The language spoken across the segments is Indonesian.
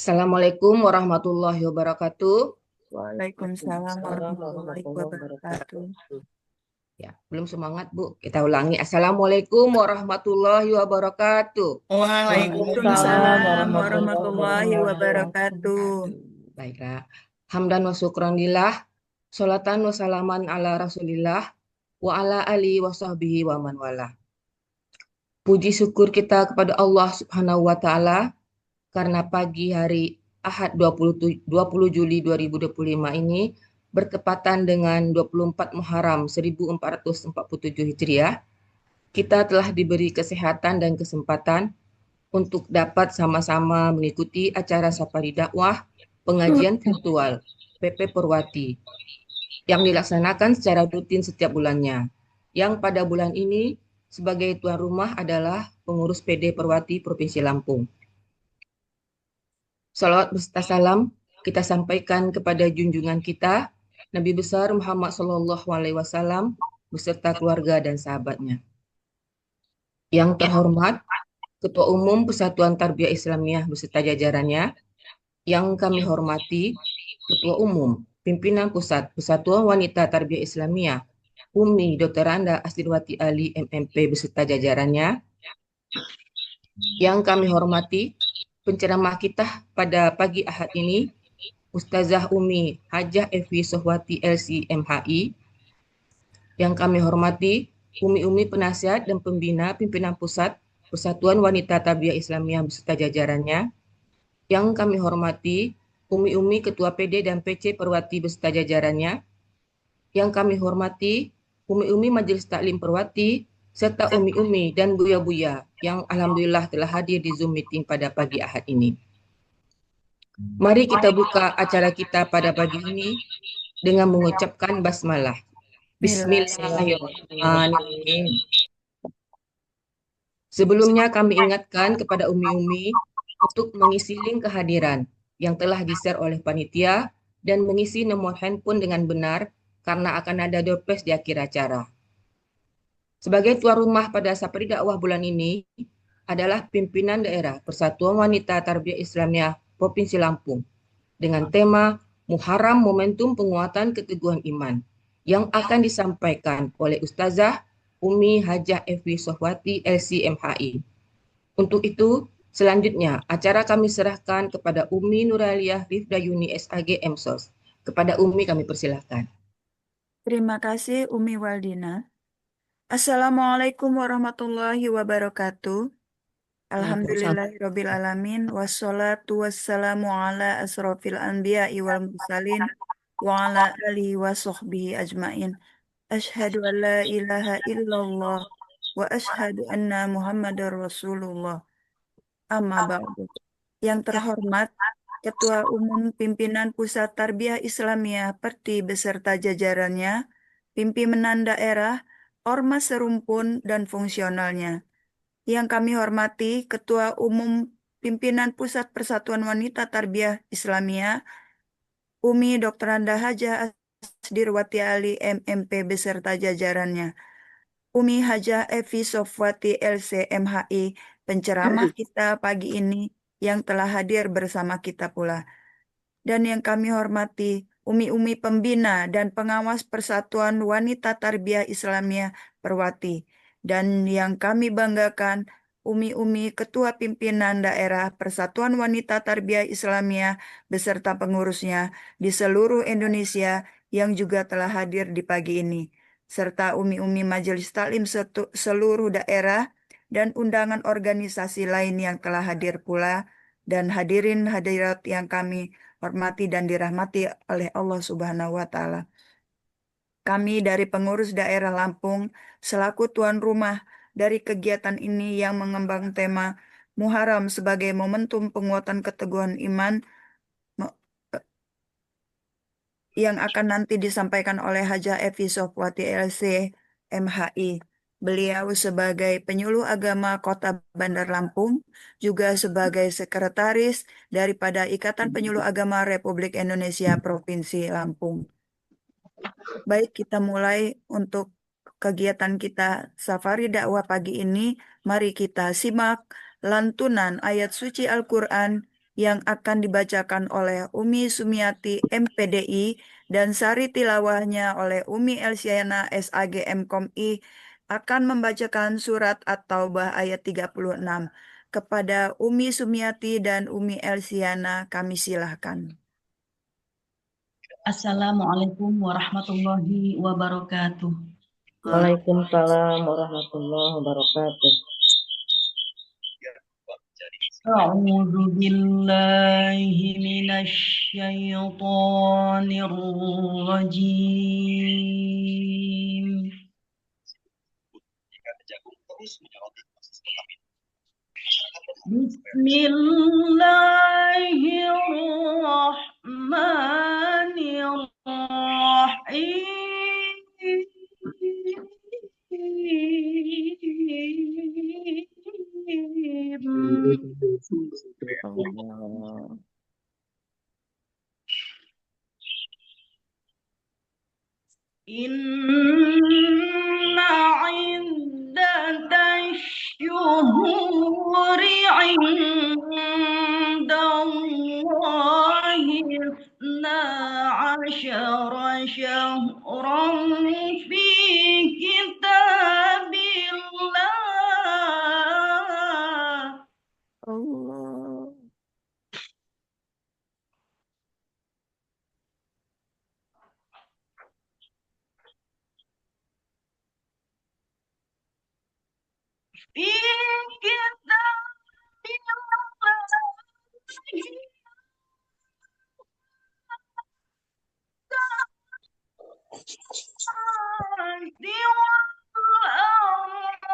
Assalamualaikum warahmatullahi wabarakatuh. Waalaikumsalam Waalaikumsalam warahmatullahi warahmatullahi wabarakatuh. wabarakatuh. Ya, belum semangat, Bu. Kita ulangi. Assalamualaikum warahmatullahi wabarakatuh. Waalaikumsalam Waalaikumsalam warahmatullahi warahmatullahi wabarakatuh. wabarakatuh. Baiklah. Hamdan wa syukran lillah. Salatan wa salaman ala rasulillah. Wa ala ali wa sahbihi wa man wala. Puji syukur kita kepada Allah Subhanahu wa Ta'ala karena pagi hari Ahad 20 Juli 2025 ini bertepatan dengan 24 Muharram 1447 Hijriah. Kita telah diberi kesehatan dan kesempatan untuk dapat sama-sama mengikuti acara Safari Dakwah pengajian virtual PP Purwati yang dilaksanakan secara rutin setiap bulannya. Yang pada bulan ini sebagai tuan rumah adalah pengurus PD Purwati Provinsi Lampung. Salawat beserta salam kita sampaikan kepada junjungan kita Nabi besar Muhammad SAW beserta keluarga dan sahabatnya. Yang terhormat Ketua Umum Persatuan Tarbiyah Islamiyah beserta jajarannya, yang kami hormati Ketua Umum Pimpinan Pusat Persatuan Wanita Tarbiyah Islamiyah Umi Dr. Anda Asdirwati Ali MMP beserta jajarannya, yang kami hormati penceramah kita pada pagi Ahad ini Ustazah Umi Hajah Evi Sohwati LC MHI, yang kami hormati Umi-Umi penasihat dan pembina pimpinan pusat Persatuan Wanita Tarbiyah Islamiyah beserta jajarannya, yang kami hormati Umi-Umi Ketua PD dan PC Perwati beserta jajarannya, yang kami hormati Umi-Umi Majelis Taklim Perwati serta Umi-Umi dan Buya-Buya yang alhamdulillah telah hadir di Zoom meeting pada pagi Ahad ini. Mari kita buka acara kita pada pagi ini dengan mengucapkan basmalah. Bismillahirrahmanirrahim. Sebelumnya kami ingatkan kepada Umi-Umi untuk mengisi link kehadiran yang telah di-share oleh panitia dan mengisi nomor handphone dengan benar karena akan ada door prize di akhir acara. Sebagai tuan rumah pada Safari Dakwah bulan ini adalah pimpinan daerah Persatuan Wanita Tarbiyah Islamiyah Provinsi Lampung dengan tema Muharram Momentum Penguatan Keteguhan Iman yang akan disampaikan oleh Ustazah Umi Hajah Evi Sohwati LCMHI. Untuk itu, selanjutnya acara kami serahkan kepada Umi Nuraliah Rifdayuni SAG MSOS. Kepada Umi kami persilahkan. Terima kasih Umi Waldina. Assalamualaikum warahmatullahi wabarakatuh. Alhamdulillahirabbil alamin wassalatu wassalamu ala asrofil anbiya'i wal mursalin wa ala alihi wa sahbihi ajmain. Asyhadu an la ilaha illallah wa asyhadu anna Muhammadar Rasulullah. Amma ba'du. Yang terhormat Ketua Umum Pimpinan Pusat Tarbiyah Islamiyah Perti beserta jajarannya, pimpinan daerah, ormas serumpun dan fungsionalnya. Yang kami hormati Ketua Umum Pimpinan Pusat Persatuan Wanita Tarbiyah Islamiyah, Umi Dr. Anda Hajah Asdirwati Ali MMP beserta jajarannya. Umi Hajah Evi Sofwati LC MHI, penceramah kita pagi ini yang telah hadir bersama kita pula. Dan yang kami hormati Umi-Umi Pembina dan Pengawas Persatuan Wanita Tarbiyah Islamiyah Perwati. Dan yang kami banggakan Umi-Umi Ketua Pimpinan Daerah Persatuan Wanita Tarbiyah Islamiyah beserta pengurusnya di seluruh Indonesia yang juga telah hadir di pagi ini. Serta Umi-Umi Majelis Taklim seluruh daerah dan undangan organisasi lain yang telah hadir pula. Dan hadirin hadirat yang kami hormati dan dirahmati oleh Allah Subhanahu wa Ta'ala. Kami dari pengurus daerah Lampung selaku tuan rumah dari kegiatan ini yang mengembang tema Muharram sebagai momentum penguatan keteguhan iman yang akan nanti disampaikan oleh Hajah Evi Sofwati LC MHI. Beliau sebagai penyuluh agama Kota Bandar Lampung, juga sebagai sekretaris daripada Ikatan Penyuluh Agama Republik Indonesia Provinsi Lampung. Baik, kita mulai untuk kegiatan kita Safari Dakwah pagi ini. Mari kita simak lantunan ayat suci Al-Quran yang akan dibacakan oleh Umi Sumiati MPDI dan sari tilawahnya oleh Umi Elsiana SAG MKOMI akan membacakan surat At-Taubah ayat 36. Kepada Umi Sumiati dan Umi Elsiana kami silahkan. Assalamualaikum warahmatullahi wabarakatuh. Waalaikumsalam warahmatullahi wabarakatuh. A'udzu billahi minasy syaithanir rajim. Bismillahirrahmanirrahim. Allah. Inna iddatash syuhuri indallahi isna asyara syahran fi kitabillah. Allah. Fi kitabillah.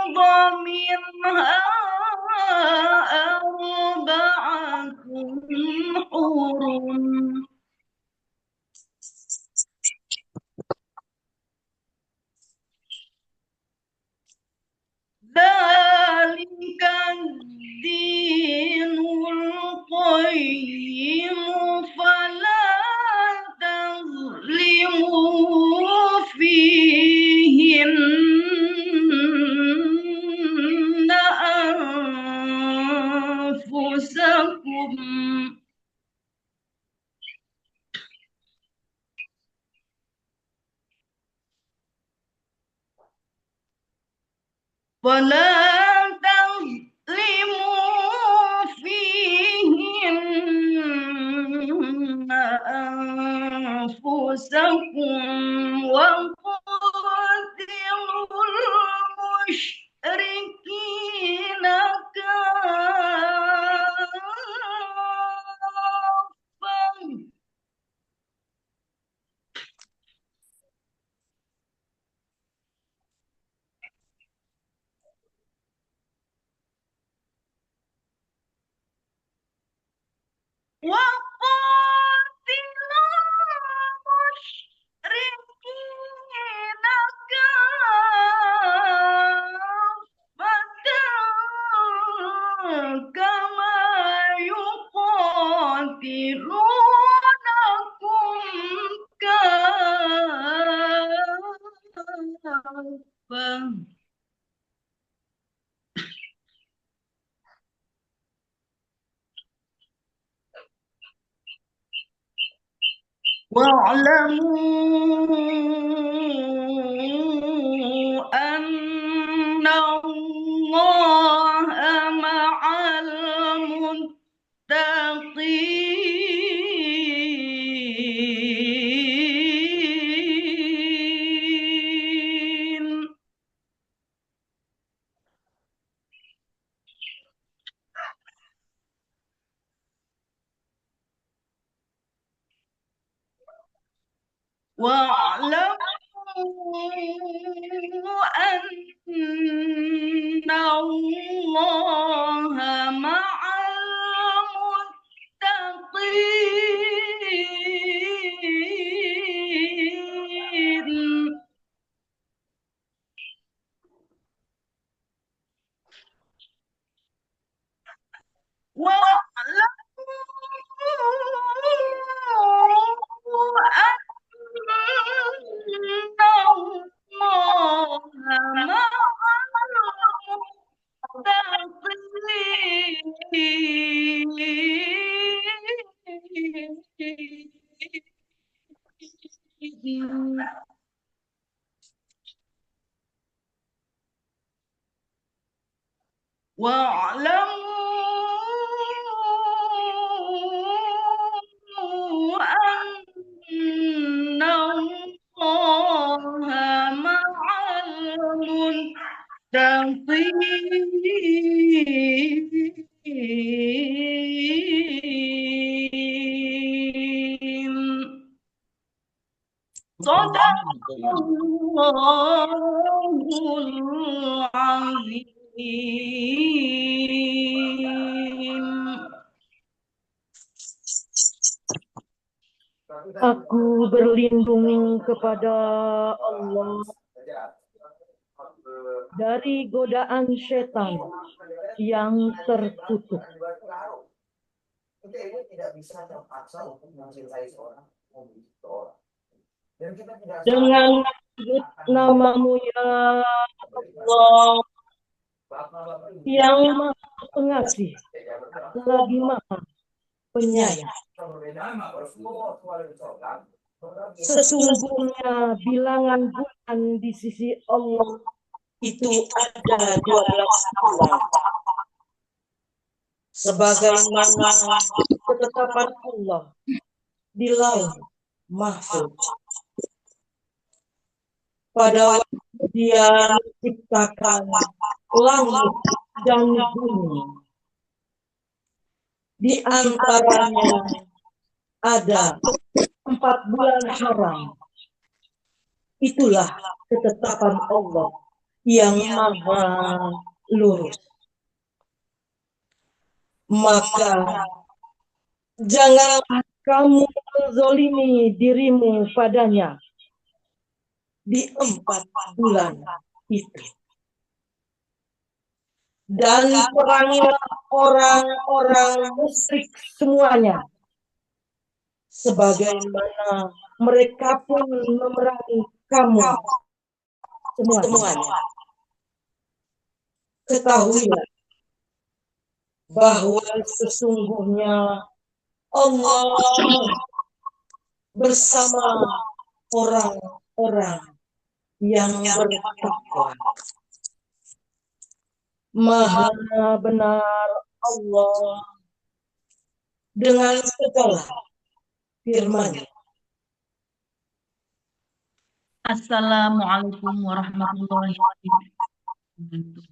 والأرض منها أربعة حرم ذلك الدين القيم فلا تظلموا فيهن أنفسكم ولا تظلموا فيهن أنفسكم وقاتلوا المشركين كافة وقاتلوا المشركين كافة كما يقاتلونكم كافة واعلموا أن الله مع المتقين واعلموا أن الله مع المتقين واعلموا أن الله مع المتقين واعلموا أن الله مع المتقين صدق الله العظيم. Aku berlindung kepada Allah dari godaan setan yang terkutuk. Dengan menyebut namamu ya Allah yang maha pengasih lagi maha penyayang. Sesungguhnya bilangan bulan di sisi Allah itu ada 12 bulan. Sebagaimana ketetapan Allah di lauh mahfuz. Pada waktu Dia menciptakan langit dan bumi, di antaranya ada 4 bulan haram. Itulah ketetapan Allah yang maha lurus. Maka janganlah kamu menzolimi dirimu padanya di 4 bulan itu. Dan perangilah orang-orang musyrik semuanya, sebagaimana mereka pun memerangi kamu semuanya. Ketahuilah bahwa sesungguhnya Allah bersama orang-orang yang bertakwa. Maha benar Allah dengan segala firman-Nya. Assalamualaikum warahmatullahi wabarakatuh.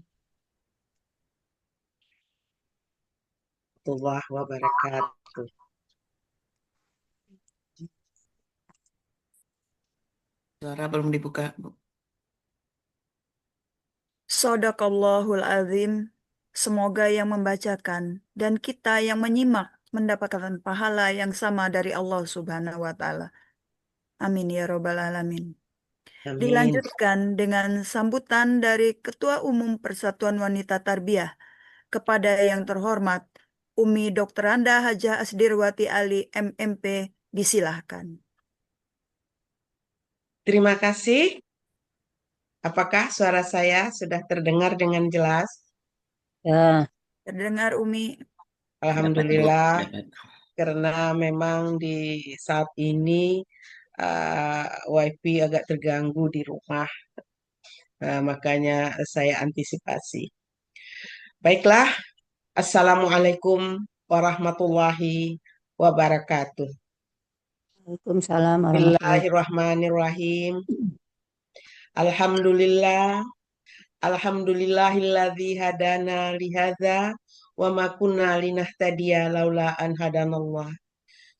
Warahmatullahi wabarakatuh. Suara belum dibuka, Bu. Shadaqallahul azim. Semoga yang membacakan dan kita yang menyimak mendapatkan pahala yang sama dari Allah Subhanahu wa taala. Amin ya robbal alamin. Amin. Dilanjutkan dengan sambutan dari Ketua Umum Persatuan Wanita Tarbiyah kepada yang terhormat Umi Dr. Anda Hajah Asdirwati Ali MMP, disilahkan. Terima kasih. Apakah suara saya sudah terdengar dengan jelas? Ya, Terdengar Umi. Alhamdulillah, karena memang di saat ini wifi agak terganggu di rumah, makanya saya antisipasi. Baiklah, Assalamualaikum warahmatullahi wabarakatuh. Waalaikumsalam warahmatullahi Bismillahirrahmanirrahim. Alhamdulillah, alhamdulillahilladzi hadana lihadza wa ma kunna linahtadiya laula an hadanallah.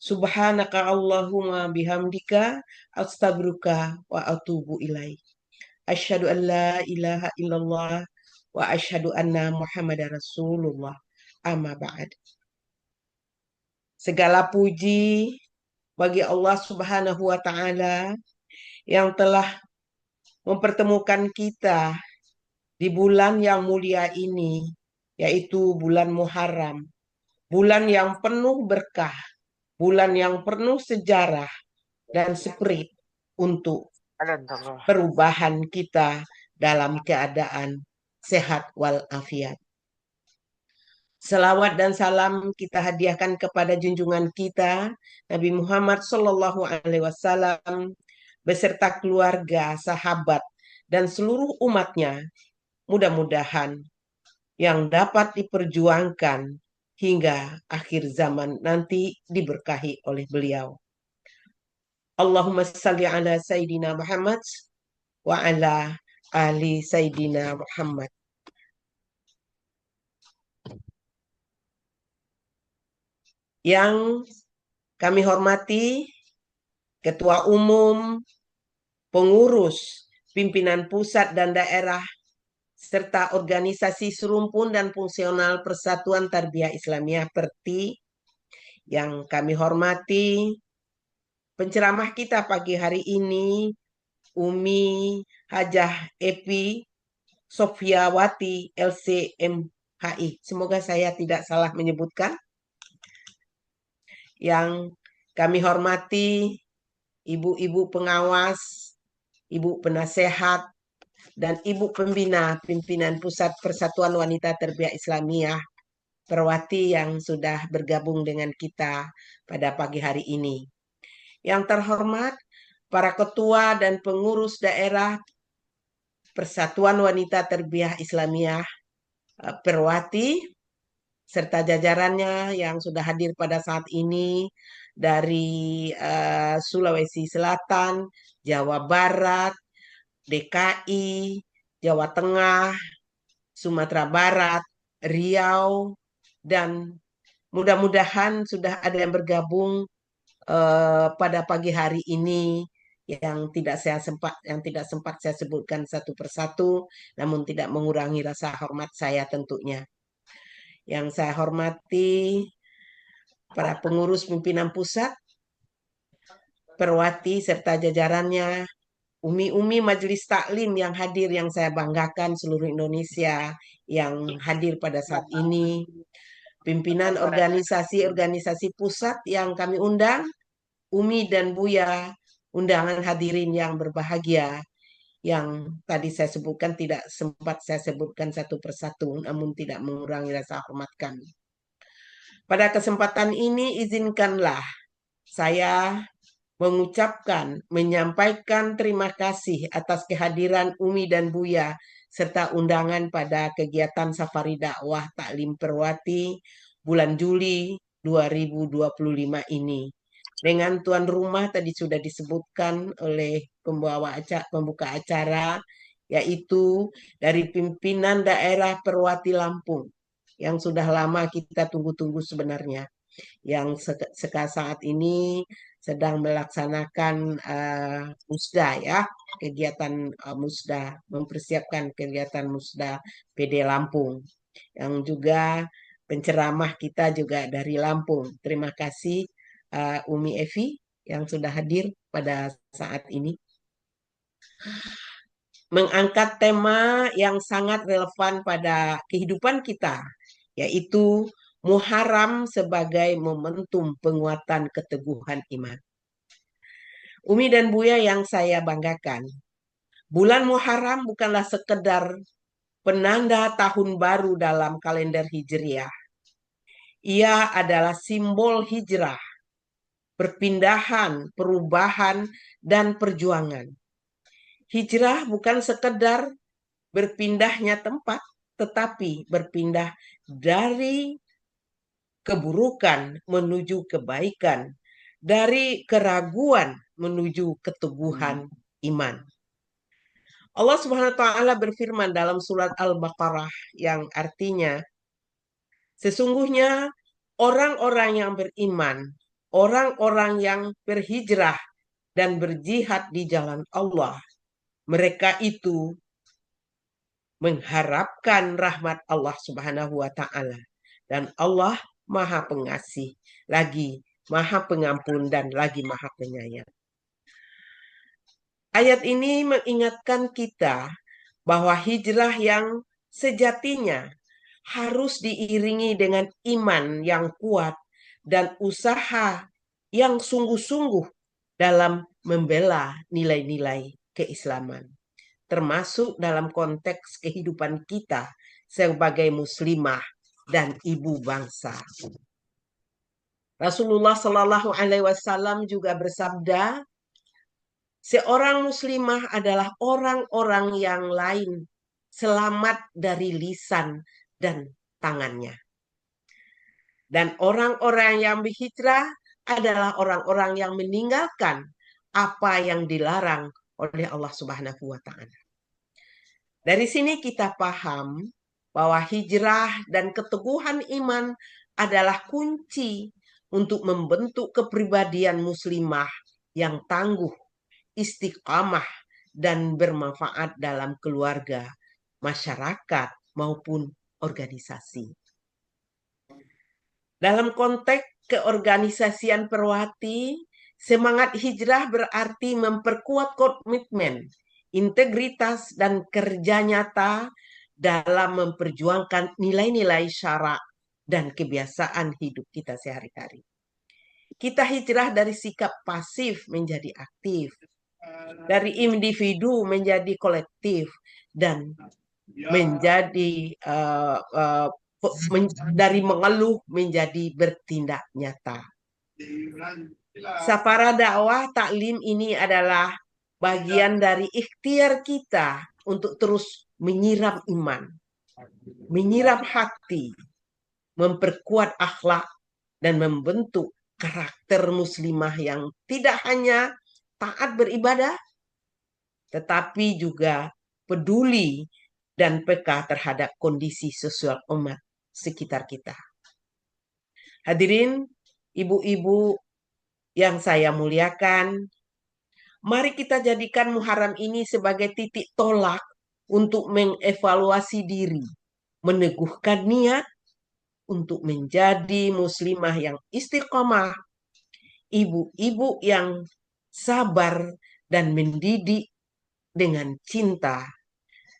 Subhanaka Allahumma bihamdika astaghfiruka wa atubu ilaik. Asyhadu an la ilaha illallah wa asyhadu anna Muhammadar Rasulullah. Amma ba'd. Segala puji bagi Allah Subhanahu wa taala yang telah mempertemukan kita di bulan yang mulia ini, yaitu bulan Muharram, bulan yang penuh berkah, bulan yang penuh sejarah dan spirit untuk perubahan kita dalam keadaan sehat walafiat. Selawat dan salam kita hadiahkan kepada junjungan kita Nabi Muhammad Sallallahu Alaihi Wasallam, beserta keluarga, sahabat, dan seluruh umatnya, mudah-mudahan yang dapat diperjuangkan hingga akhir zaman nanti diberkahi oleh beliau. Allahumma salli ala Sayyidina Muhammad wa ala ali Sayyidina Muhammad. Yang kami hormati Ketua Umum, pengurus, pimpinan pusat dan daerah, serta organisasi serumpun dan fungsional Persatuan Tarbiyah Islamiyah Perti. Yang kami hormati penceramah kita pagi hari ini, Umi Hajah Epi Sofiawati LCMHI. Semoga saya tidak salah menyebutkan. Yang kami hormati ibu-ibu pengawas, ibu penasehat, dan ibu pembina pimpinan Pusat Persatuan Wanita Tarbiyah Islamiyah Perwati yang sudah bergabung dengan kita pada pagi hari ini. Yang terhormat para ketua dan pengurus daerah Persatuan Wanita Tarbiyah Islamiyah Perwati, serta jajarannya yang sudah hadir pada saat ini dari Sulawesi Selatan, Jawa Barat, DKI, Jawa Tengah, Sumatera Barat, Riau, dan mudah-mudahan sudah ada yang bergabung pada pagi hari ini yang tidak sempat saya sebutkan satu persatu, namun tidak mengurangi rasa hormat saya tentunya. Yang saya hormati para pengurus pimpinan pusat, Perwati serta jajarannya, umi-umi majelis taklim yang hadir yang saya banggakan seluruh Indonesia yang hadir pada saat ini, pimpinan organisasi-organisasi pusat yang kami undang, Umi dan Buya, undangan hadirin yang berbahagia, yang tadi saya sebutkan tidak sempat saya sebutkan satu persatu, namun tidak mengurangi rasa hormat kami. Pada kesempatan ini izinkanlah saya menyampaikan terima kasih atas kehadiran Umi dan Buya serta undangan pada kegiatan Safari Dakwah Taklim Perwati bulan Juli 2025 ini. Dengan tuan rumah tadi sudah disebutkan oleh pembuka acara, yaitu dari pimpinan daerah Perwati Lampung yang sudah lama kita tunggu-tunggu sebenarnya, yang saat ini sedang melaksanakan musda ya, kegiatan musda, mempersiapkan kegiatan musda PD Lampung, yang juga penceramah kita juga dari Lampung. Terima kasih Umi Evi yang sudah hadir pada saat ini. Mengangkat tema yang sangat relevan pada kehidupan kita, yaitu Muharram sebagai momentum penguatan keteguhan iman. Umi dan Buya yang saya banggakan, bulan Muharram bukanlah sekedar penanda tahun baru dalam kalender Hijriah. Ia adalah simbol hijrah, perpindahan, perubahan, dan perjuangan. Hijrah bukan sekedar berpindahnya tempat, tetapi berpindah dari keburukan menuju kebaikan, dari keraguan menuju keteguhan iman. Allah Subhanahu wa taala berfirman dalam surat Al-Baqarah yang artinya, sesungguhnya orang-orang yang beriman, orang-orang yang berhijrah dan berjihad di jalan Allah, mereka itu mengharapkan rahmat Allah Subhanahu wa taala, dan Allah Maha Pengasih, lagi Maha Pengampun, dan lagi Maha Penyayang. Ayat ini mengingatkan kita bahwa hijrah yang sejatinya harus diiringi dengan iman yang kuat dan usaha yang sungguh-sungguh dalam membela nilai-nilai keislaman, termasuk dalam konteks kehidupan kita sebagai muslimah dan ibu bangsa. Rasulullah Shallallahu Alaihi Wasallam juga bersabda, Seorang muslimah adalah orang-orang yang lain selamat dari lisan dan tangannya. Dan orang-orang yang berhijrah adalah orang-orang yang meninggalkan apa yang dilarang oleh Allah Subhanahu wa Ta'ala. Dari sini kita paham bahwa hijrah dan keteguhan iman adalah kunci untuk membentuk kepribadian muslimah yang tangguh, istiqamah, dan bermanfaat dalam keluarga, masyarakat, maupun organisasi. Dalam konteks keorganisasian Perwati, semangat hijrah berarti memperkuat komitmen, integritas, dan kerja nyata dalam memperjuangkan nilai-nilai syara dan kebiasaan hidup kita sehari-hari. Kita hijrah dari sikap pasif menjadi aktif, dari individu menjadi kolektif, dan menjadi dari mengeluh menjadi bertindak nyata. Safara dakwah taklim ini adalah bagian dari ikhtiar kita untuk terus menyiram iman, menyiram hati, memperkuat akhlak, dan membentuk karakter muslimah yang tidak hanya taat beribadah, tetapi juga peduli dan peka terhadap kondisi sosial umat sekitar kita. Hadirin, ibu-ibu yang saya muliakan, mari kita jadikan Muharram ini sebagai titik tolak untuk mengevaluasi diri, meneguhkan niat untuk menjadi muslimah yang istiqomah, ibu-ibu yang sabar dan mendidik dengan cinta,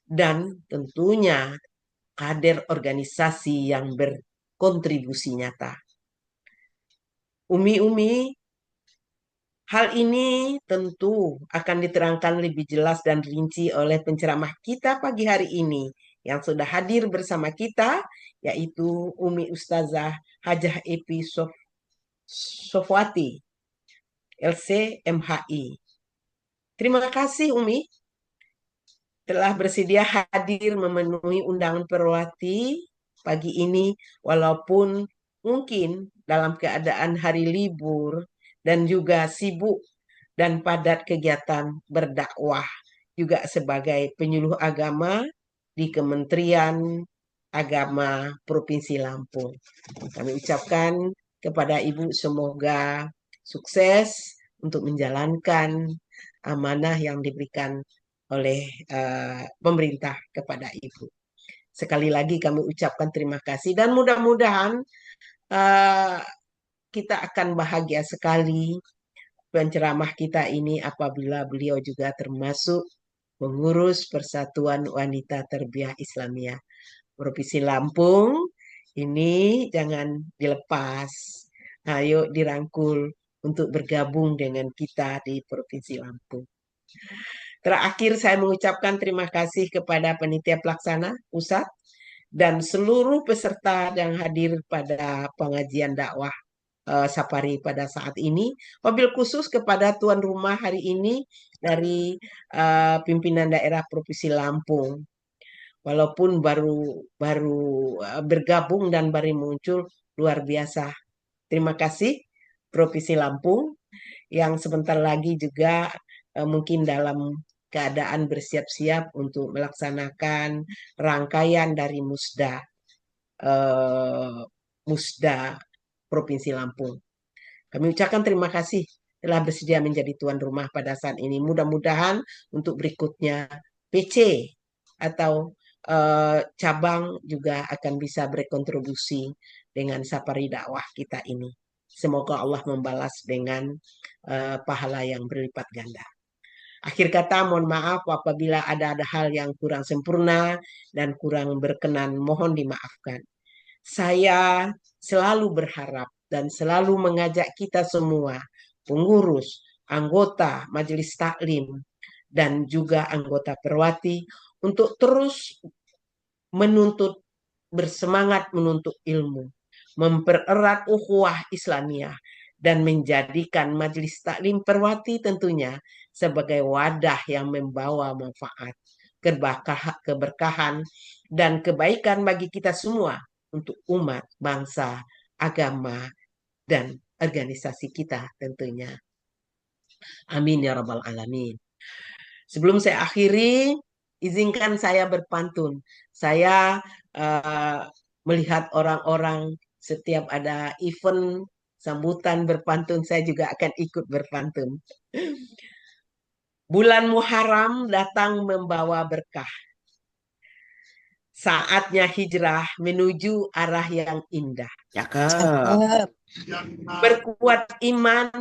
dan tentunya kader organisasi yang berkontribusi nyata. Umi-umi, hal ini tentu akan diterangkan lebih jelas dan rinci oleh penceramah kita pagi hari ini yang sudah hadir bersama kita, yaitu Umi Ustazah Hajah Epi Sofwati, LC MHI. Terima kasih Umi telah bersedia hadir memenuhi undangan Perwati pagi ini, walaupun mungkin dalam keadaan hari libur dan juga sibuk dan padat kegiatan berdakwah juga sebagai penyuluh agama di Kementerian Agama Provinsi Lampung. Kami ucapkan kepada Ibu semoga sukses untuk menjalankan amanah yang diberikan oleh pemerintah kepada Ibu. Sekali lagi kami ucapkan terima kasih dan mudah-mudahan kita akan bahagia sekali penceramah kita ini apabila beliau juga termasuk pengurus Persatuan Wanita Tarbiyah Islamiyah Provinsi Lampung. Ini jangan dilepas. Ayo dirangkul untuk bergabung dengan kita di Provinsi Lampung. Terakhir saya mengucapkan terima kasih kepada panitia pelaksana pusat dan seluruh peserta yang hadir pada pengajian dakwah Safari pada saat ini. Wabil khusus kepada tuan rumah hari ini dari pimpinan daerah Provinsi Lampung. Walaupun baru bergabung dan baru muncul, luar biasa. Terima kasih Provinsi Lampung yang sebentar lagi juga mungkin dalam keadaan bersiap-siap untuk melaksanakan rangkaian dari Musda Provinsi Lampung. Kami ucapkan terima kasih telah bersedia menjadi tuan rumah pada saat ini. Mudah-mudahan untuk berikutnya PC atau cabang juga akan bisa berkontribusi dengan Safari dakwah kita ini. Semoga Allah membalas dengan pahala yang berlipat ganda. Akhir kata, mohon maaf apabila ada hal yang kurang sempurna dan kurang berkenan, mohon dimaafkan. Saya selalu berharap dan selalu mengajak kita semua, pengurus, anggota Majelis Taklim, dan juga anggota Perwati, untuk terus bersemangat menuntut ilmu, mempererat ukhuwah Islamiyah, dan menjadikan Majelis Taklim Perwati tentunya sebagai wadah yang membawa manfaat, keberkahan, dan kebaikan bagi kita semua untuk umat, bangsa, agama, dan organisasi kita tentunya. Amin ya rabbal alamin. Sebelum saya akhiri, izinkan saya berpantun. Saya melihat orang-orang setiap ada event sambutan berpantun, saya juga akan ikut berpantun. Bulan Muharram datang membawa berkah. Saatnya hijrah menuju arah yang indah. Cakep. Berkuat iman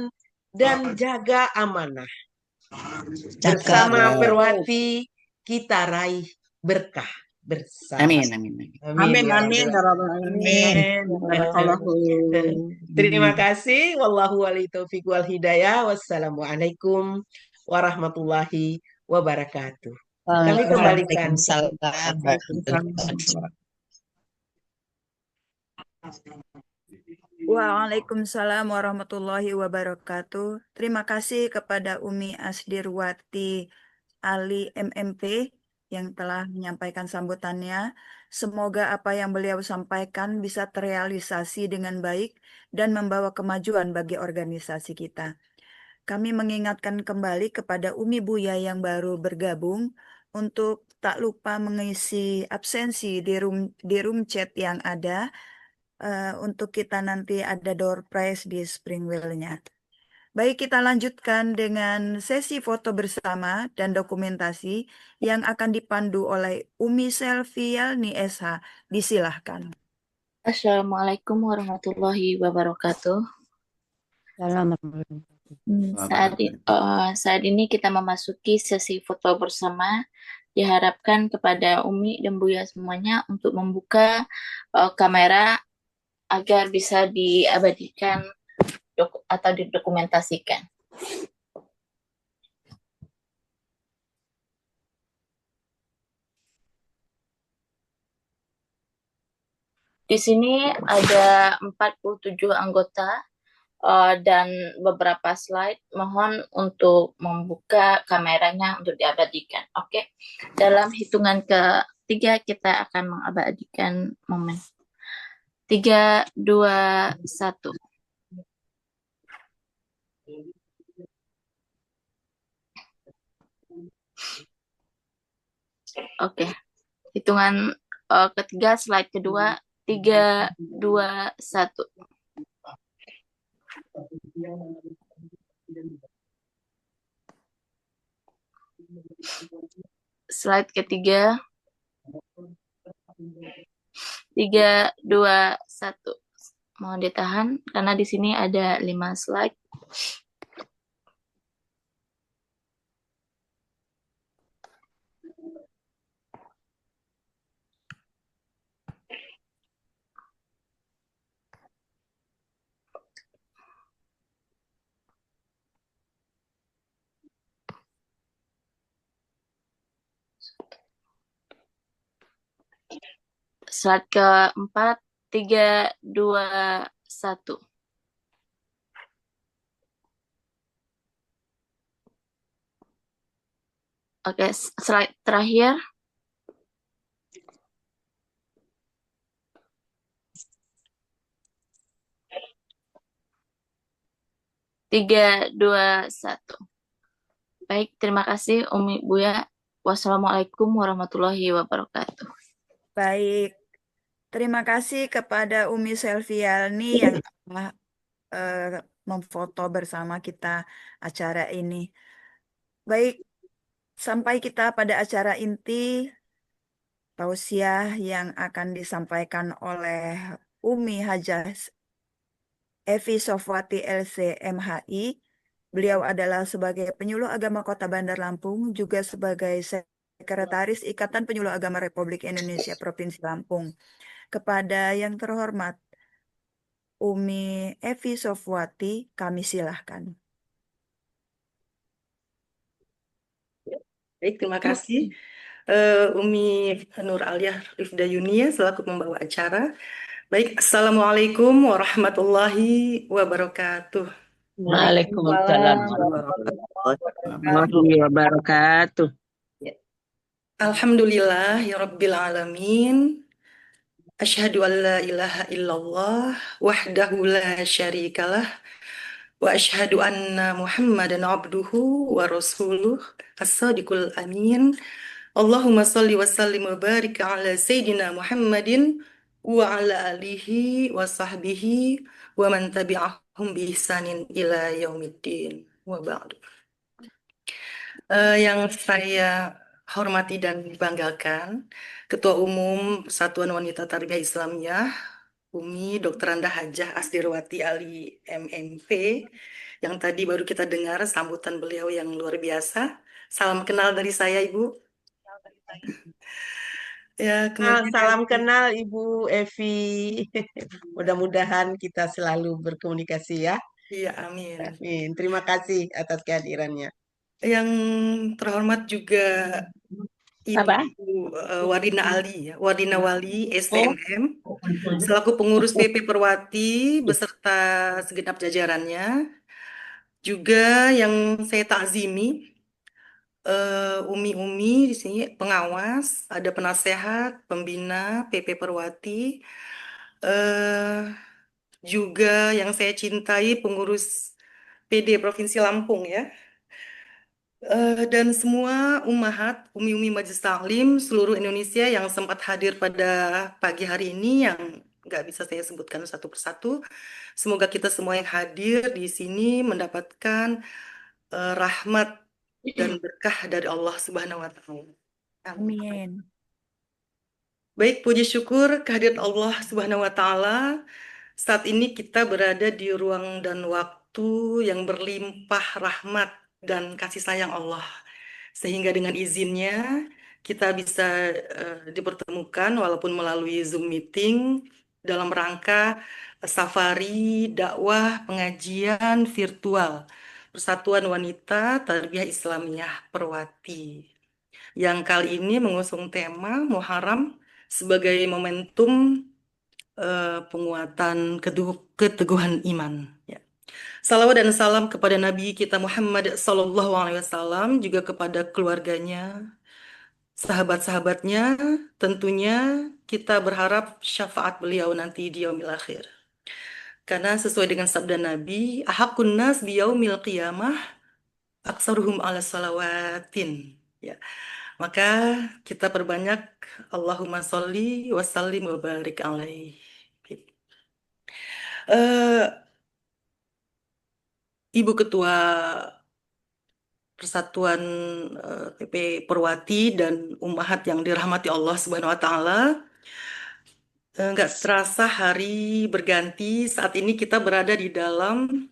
dan jaga amanah. Cakep. Bersama Perwati kita raih berkah bersama. Amin, amin, amin. Amin, ya amin, ya Rabbal Rabbal Alamin. Barakallahu. Terima kasih. Wallahu wali taufiq wal hidayah. Wassalamualaikum warahmatullahi wabarakatuh. Kami kembalikan. Waalaikumsalam. Waalaikumsalam. Waalaikumsalam warahmatullahi wabarakatuh. Terima kasih kepada Umi Asdirwati Ali MMP yang telah menyampaikan sambutannya. Semoga apa yang beliau sampaikan bisa terrealisasi dengan baik dan membawa kemajuan bagi organisasi kita. Kami mengingatkan kembali kepada Umi Buya yang baru bergabung untuk tak lupa mengisi absensi di room chat yang ada. Untuk kita nanti ada door prize di Springwheel-nya. Baik, kita lanjutkan dengan sesi foto bersama dan dokumentasi yang akan dipandu oleh Umi Selvialni SH. Disilahkan. Assalamualaikum warahmatullahi wabarakatuh. Saat ini kita memasuki sesi foto bersama. Diharapkan kepada Umi dan Buya semuanya untuk membuka kamera agar bisa diabadikan atau didokumentasikan. Di sini ada 47 anggota dan beberapa slide. Mohon untuk membuka kameranya untuk diabadikan. Oke. Dalam hitungan ketiga kita akan mengabadikan momen. 3, 2, 1. Oke. Hitungan ketiga, slide kedua. 3, 2, 1. Slide ketiga. 3, 2, 1. Mohon ditahan karena di sini ada 5 slide. Slide keempat, 3, 2, 1. Oke, slide terakhir. Tiga, 2, 1. Baik, terima kasih Umi Buya. Wassalamualaikum warahmatullahi wabarakatuh. Baik, terima kasih kepada Umi Selvialni yang telah memfoto bersama kita acara ini. Baik, sampai kita pada acara inti tausiah yang akan disampaikan oleh Umi Hajah Evi Sofwati LC MHI. Beliau adalah sebagai penyuluh agama Kota Bandar Lampung, juga sebagai Sekretaris Ikatan Penyuluh Agama Republik Indonesia Provinsi Lampung. Kepada yang terhormat Umi Evi Sofwati, kami silahkan. Baik, terima kasih Umi Nur Alia Rifda Yunia selaku pembawa acara. Baik, Assalamualaikum warahmatullahi wabarakatuh. Waalaikumsalam warahmatullahi warahmatullahi wabarakatuh. Alhamdulillah ya Rabbil Alamin. Asyhadu an la ilaha illallah wahdahu la syarikalah wa asyhadu anna Muhammadan abduhu wa rasuluh as-sadiqul amin. Allahumma salli wa sallim wa barik ala Sayyidina Muhammadin wa ala alihi wa sahbihi wa man tabi'ahum bi ihsanin ila yaumiddin wa ba'du. Yang saya hormati dan banggakan, Ketua Umum Persatuan Wanita Tarbiyah Islamiyah, Umi Dr. Anda Hajah Asdirwati Ali MMP, yang tadi baru kita dengar sambutan beliau yang luar biasa. Salam kenal dari saya, Ibu. Ya, kemudian Salam kenal Ibu Evi. Mudah-mudahan kita selalu berkomunikasi ya. iya, amin. Amin. Terima kasih atas kehadirannya. Yang terhormat juga Ibu Wardina Ali, ya, Wardina Wali STMM, selaku pengurus PP Perwati beserta segenap jajarannya. Juga yang saya takzimi, umi-umi di sini, pengawas, ada penasehat, pembina PP Perwati, juga yang saya cintai pengurus PD Provinsi Lampung ya. Dan semua ummahat, umi-umi Majelis Taklim seluruh Indonesia yang sempat hadir pada pagi hari ini yang nggak bisa saya sebutkan satu persatu. Semoga kita semua yang hadir di sini mendapatkan rahmat dan berkah dari Allah Subhanahu wa Ta'ala. Amin. Baik, puji syukur kehadirat Allah Subhanahu wa Ta'ala. Saat ini kita berada di ruang dan waktu yang berlimpah rahmat dan kasih sayang Allah. Sehingga dengan izinnya kita bisa dipertemukan walaupun melalui Zoom meeting dalam rangka safari dakwah pengajian virtual Persatuan Wanita Tarbiyah Islamiyah Perwati. Yang kali ini mengusung tema Muharram sebagai momentum penguatan keteguhan iman. Ya. Salawat dan salam kepada Nabi kita Muhammad Sallallahu Alaihi Wasallam, juga kepada keluarganya, sahabat-sahabatnya. Tentunya kita berharap syafaat beliau nanti di yaumil akhir. Karena sesuai dengan sabda Nabi, ahakun nas bi yaumil qiyamah aksaruhum ala salawatin. Ya. Maka kita perbanyak Allahumma sholli wa sallim wa barik alaihi. Ibu Ketua Persatuan PP Perwati dan ummahat yang dirahmati Allah Subhanahu wa Ta'ala, nggak terasa hari berganti. Saat ini kita berada di dalam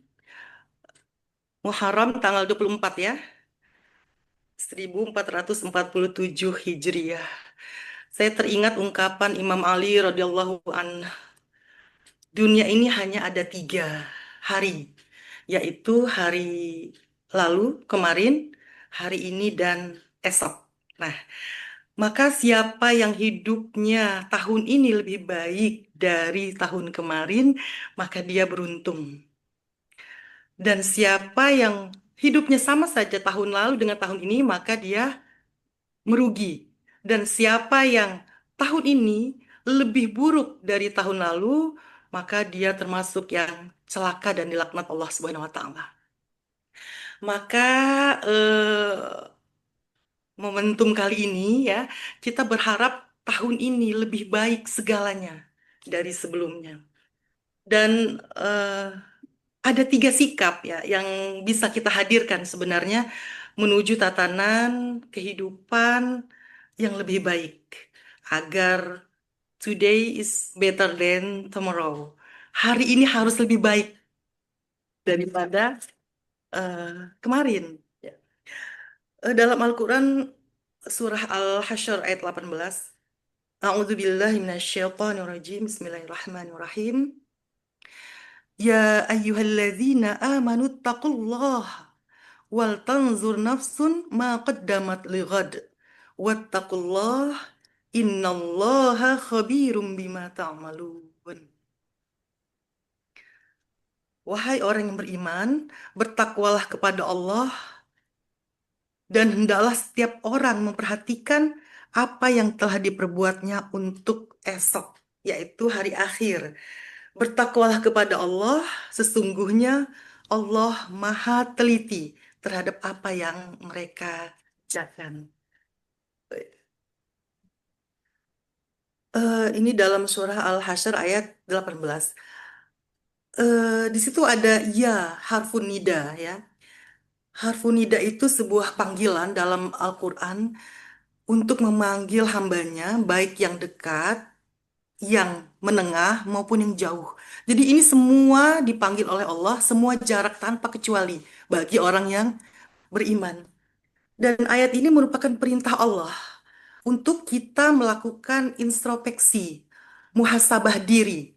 Muharram tanggal 24 ya, 1447 Hijriah. Saya teringat ungkapan Imam Ali radhiyallahu anhu, dunia ini hanya ada 3 hari, yaitu hari lalu, kemarin, hari ini, dan esok. Nah, maka siapa yang hidupnya tahun ini lebih baik dari tahun kemarin, maka dia beruntung. Dan siapa yang hidupnya sama saja tahun lalu dengan tahun ini, maka dia merugi. Dan siapa yang tahun ini lebih buruk dari tahun lalu, maka dia termasuk yang celaka dan dilaknat Allah Subhanahu wa Ta'ala. Maka momentum kali ini ya, kita berharap tahun ini lebih baik segalanya dari sebelumnya. Dan ada 3 sikap ya yang bisa kita hadirkan sebenarnya menuju tatanan kehidupan yang lebih baik agar today is better than tomorrow. Hari ini harus lebih baik daripada kemarin. Ya. Dalam Al-Quran surah Al-Hasyr ayat 18, A'udzubillahi minasyaitonirrajim. Bismillahirrahmanirrahim. Ya ayyuhalladzina amanu taqullaha wal tanzur nafsun ma qaddamat lighad wattaqullaha innallaha khabirum bima ta'malun. Wahai orang yang beriman, bertakwalah kepada Allah dan hendaklah setiap orang memperhatikan apa yang telah diperbuatnya untuk esok, yaitu hari akhir. Bertakwalah kepada Allah, sesungguhnya Allah Maha Teliti terhadap apa yang mereka kerjakan. Ini dalam surah Al-Hasyr ayat 18. Di situ ada ya, harfun nida ya. Harfun nida itu sebuah panggilan dalam Al-Quran untuk memanggil hambanya, baik yang dekat, yang menengah, maupun yang jauh. Jadi ini semua dipanggil oleh Allah, semua jarak tanpa kecuali bagi orang yang beriman. Dan ayat ini merupakan perintah Allah untuk kita melakukan introspeksi, muhasabah diri.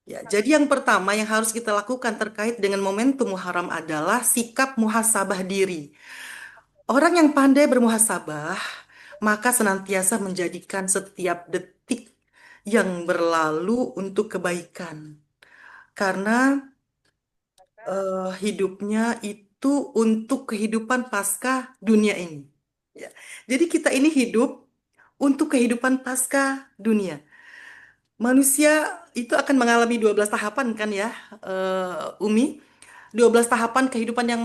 Ya, jadi yang pertama yang harus kita lakukan terkait dengan momentum Muharram adalah sikap muhasabah diri. Orang yang pandai bermuhasabah, maka senantiasa menjadikan setiap detik yang berlalu untuk kebaikan. Karena hidupnya itu untuk kehidupan pasca dunia ini. Ya. Jadi kita ini hidup untuk kehidupan pasca dunia. Manusia itu akan mengalami 12 tahapan kan ya, Umi? 12 tahapan kehidupan yang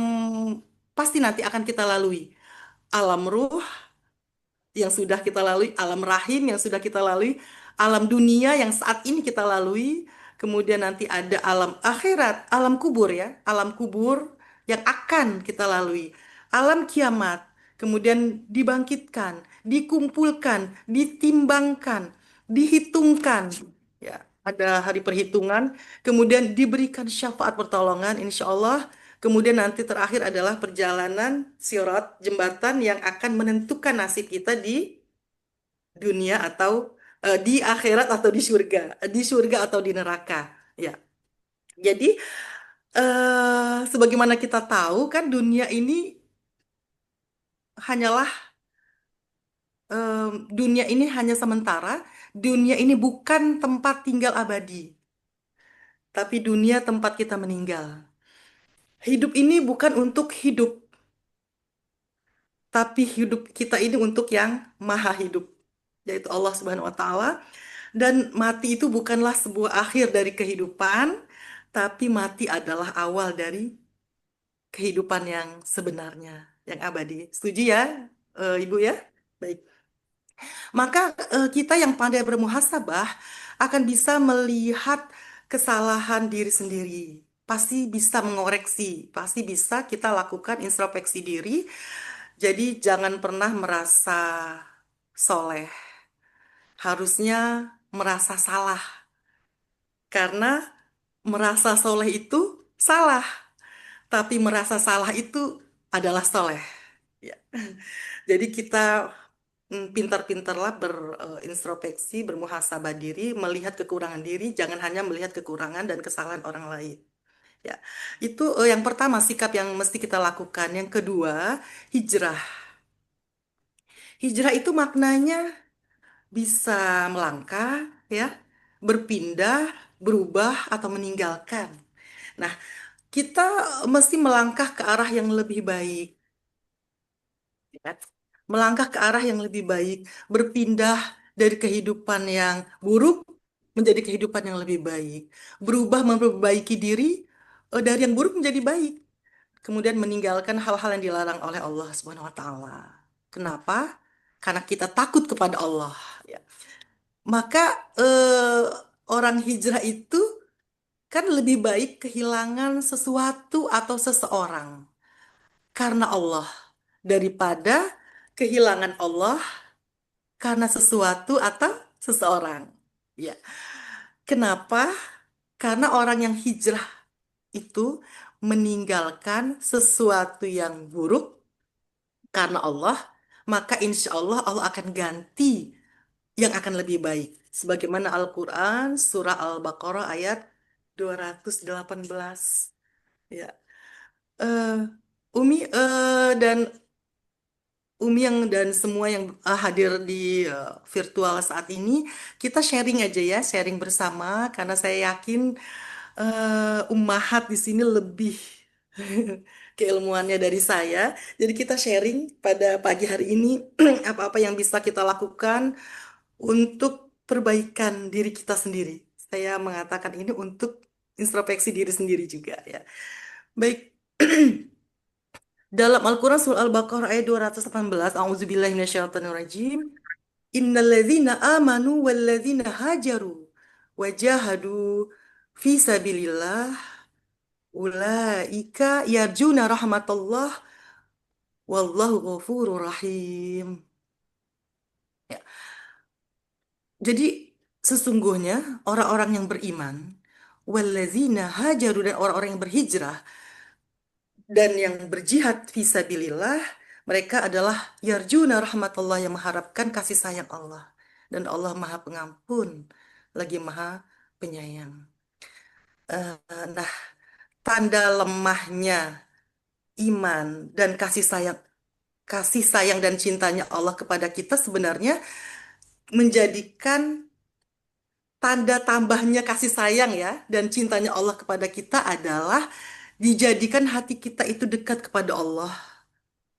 pasti nanti akan kita lalui. Alam ruh yang sudah kita lalui, alam rahim yang sudah kita lalui, alam dunia yang saat ini kita lalui, kemudian nanti ada alam akhirat, alam kubur ya, alam kubur yang akan kita lalui, alam kiamat, kemudian dibangkitkan, dikumpulkan, ditimbangkan, dihitungkan, ya, ada hari perhitungan, kemudian diberikan syafaat pertolongan, insya Allah. Kemudian nanti terakhir adalah perjalanan sirat, jembatan yang akan menentukan nasib kita di dunia atau di akhirat atau di surga atau di neraka. Ya, jadi sebagaimana kita tahu kan dunia ini hanyalah dunia ini hanya sementara. Dunia ini bukan tempat tinggal abadi, tapi dunia tempat kita meninggal. Hidup ini bukan untuk hidup, tapi hidup kita ini untuk yang maha hidup, yaitu Allah Subhanahu wa Ta'ala. Dan mati itu bukanlah sebuah akhir dari kehidupan, tapi mati adalah awal dari kehidupan yang sebenarnya, yang abadi. Setuju ya, Ibu ya? Baik. Maka kita yang pandai bermuhasabah akan bisa melihat kesalahan diri sendiri. Pasti bisa mengoreksi, pasti bisa kita lakukan introspeksi diri. Jadi jangan pernah merasa soleh. Harusnya merasa salah. Karena merasa soleh itu salah. Tapi merasa salah itu adalah soleh. Ya. Jadi kita pintar-pintarlah berintrospeksi, bermuhasabah diri, melihat kekurangan diri, jangan hanya melihat kekurangan dan kesalahan orang lain. Ya, itu yang pertama sikap yang mesti kita lakukan. Yang kedua, hijrah. Hijrah itu maknanya bisa melangkah, ya, berpindah, berubah atau meninggalkan. Nah, kita mesti melangkah ke arah yang lebih baik, ya. Melangkah ke arah yang lebih baik, berpindah dari kehidupan yang buruk menjadi kehidupan yang lebih baik, berubah memperbaiki diri dari yang buruk menjadi baik, kemudian meninggalkan hal-hal yang dilarang oleh Allah Subhanahu wa Ta'ala. Kenapa? Karena kita takut kepada Allah. Ya. Maka orang hijrah itu kan lebih baik kehilangan sesuatu atau seseorang karena Allah daripada kehilangan Allah karena sesuatu atau seseorang. Ya. Kenapa? Karena orang yang hijrah itu meninggalkan sesuatu yang buruk karena Allah, maka insya Allah Allah akan ganti yang akan lebih baik. Sebagaimana Al-Quran, surah Al-Baqarah ayat 218. Ya. Umi dan Umi dan semua yang hadir di virtual saat ini, kita sharing aja ya, sharing bersama, karena saya yakin ummahat di sini lebih keilmuannya dari saya. Jadi kita sharing pada pagi hari ini apa-apa yang bisa kita lakukan untuk perbaikan diri kita sendiri. Saya mengatakan ini untuk introspeksi diri sendiri juga ya. Baik. Dalam Al-Quran surah Al-Baqarah ayat 218, A'udzubillahi minasyaitonirrajim. Innalladzina amanu walladzina hajaru wajahadu fi sabilillah ulaika yarjuna rahmatullah wallahu ghafurur rahim. Ya. Jadi sesungguhnya orang-orang yang beriman, walladzina hajaru dan orang-orang yang berhijrah dan yang berjihad fisabilillah, mereka adalah yarjuna rahmatullah yang mengharapkan kasih sayang Allah. Dan Allah Maha Pengampun, lagi Maha Penyayang. Nah, tanda lemahnya iman dan kasih sayang dan cintanya Allah kepada kita sebenarnya menjadikan tanda tambahnya kasih sayang ya dan cintanya Allah kepada kita adalah dijadikan hati kita itu dekat kepada Allah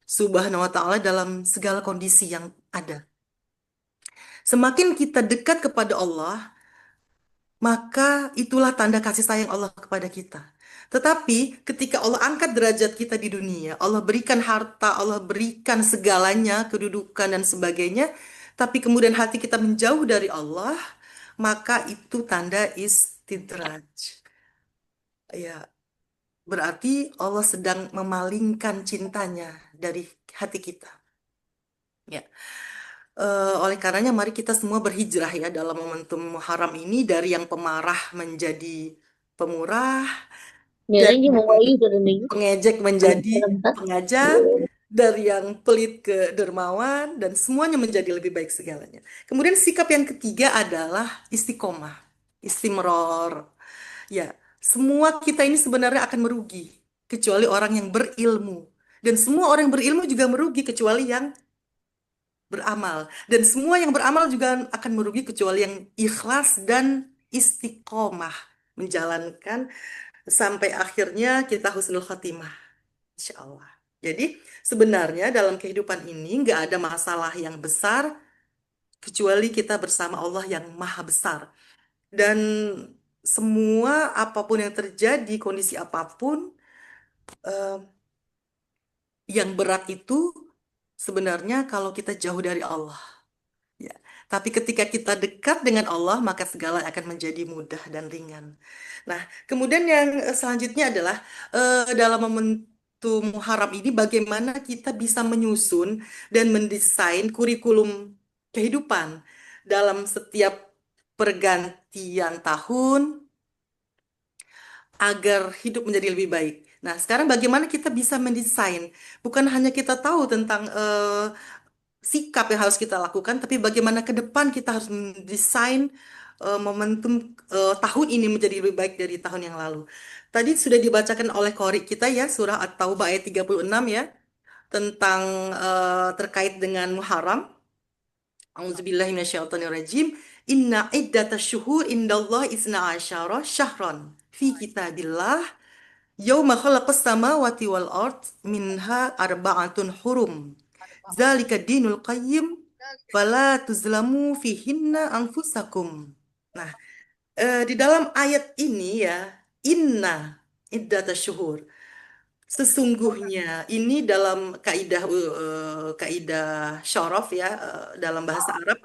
Subhanahu wa ta'ala dalam segala kondisi yang ada. Semakin kita dekat kepada Allah, maka itulah tanda kasih sayang Allah kepada kita. Tetapi ketika Allah angkat derajat kita di dunia, Allah berikan harta, Allah berikan segalanya, kedudukan dan sebagainya, tapi kemudian hati kita menjauh dari Allah, maka itu tanda istidraj. Ya, berarti Allah sedang memalingkan cintanya dari hati kita. Ya. Oleh karenanya mari kita semua berhijrah ya dalam momentum Muharram ini dari yang pemarah menjadi pemurah, dari yang pengejek menjadi pengajar, dari yang pelit ke dermawan, dan semuanya menjadi lebih baik segalanya. Kemudian sikap yang ketiga adalah istiqomah, istimror. Ya, semua kita ini sebenarnya akan merugi, kecuali orang yang berilmu. Dan semua orang yang berilmu juga merugi, kecuali yang beramal. Dan semua yang beramal juga akan merugi, kecuali yang ikhlas dan istiqomah. Menjalankan sampai akhirnya kita husnul khatimah. Insya Allah. Jadi sebenarnya dalam kehidupan ini nggak ada masalah yang besar, kecuali kita bersama Allah yang maha besar. Dan semua apapun yang terjadi, kondisi apapun yang berat itu sebenarnya kalau kita jauh dari Allah. Ya. Tapi ketika kita dekat dengan Allah, maka segala akan menjadi mudah dan ringan. Nah, kemudian yang selanjutnya adalah dalam momentum Muharram ini bagaimana kita bisa menyusun dan mendesain kurikulum kehidupan dalam setiap pergantian tahun agar hidup menjadi lebih baik. Nah, sekarang bagaimana kita bisa mendesain? Bukan hanya kita tahu tentang sikap yang harus kita lakukan, tapi bagaimana ke depan kita harus mendesain momentum tahun ini menjadi lebih baik dari tahun yang lalu. Tadi sudah dibacakan oleh Qori kita ya, surah At-Taubah ayat 36 ya, tentang terkait dengan Muharram. A'udzubillahi minasyaitonirrajim. Inna iddatash syuhur indallahi isna asyara syahran fi kitabillah yauma khalaqas samawati wal ard minha arba'atun hurum. Zalika dinul qayyim fala tuzlamu fihinna anfusakum. Nah, di dalam ayat ini ya, inna iddatash syuhur. Sesungguhnya ini dalam kaidah syaraf ya dalam bahasa Arab,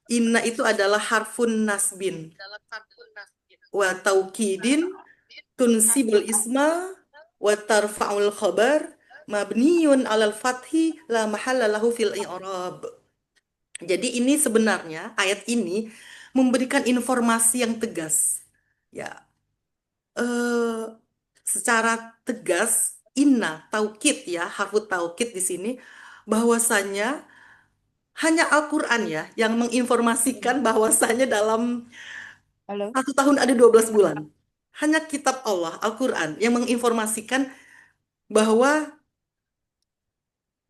inna itu adalah harfun nasbin wa taukidin tunsibul isma wa tarfa'ul khabar mabniyun alal fathi la mahalla lahu fil i'rab. Jadi ini sebenarnya ayat ini memberikan informasi yang tegas. Ya. Secara tegas inna taukid ya, harfu taukid di sini bahwasanya hanya Al-Qur'an ya yang menginformasikan bahwasanya dalam Halo. satu tahun ada 12 bulan. Hanya kitab Allah, Al-Quran, yang menginformasikan bahwa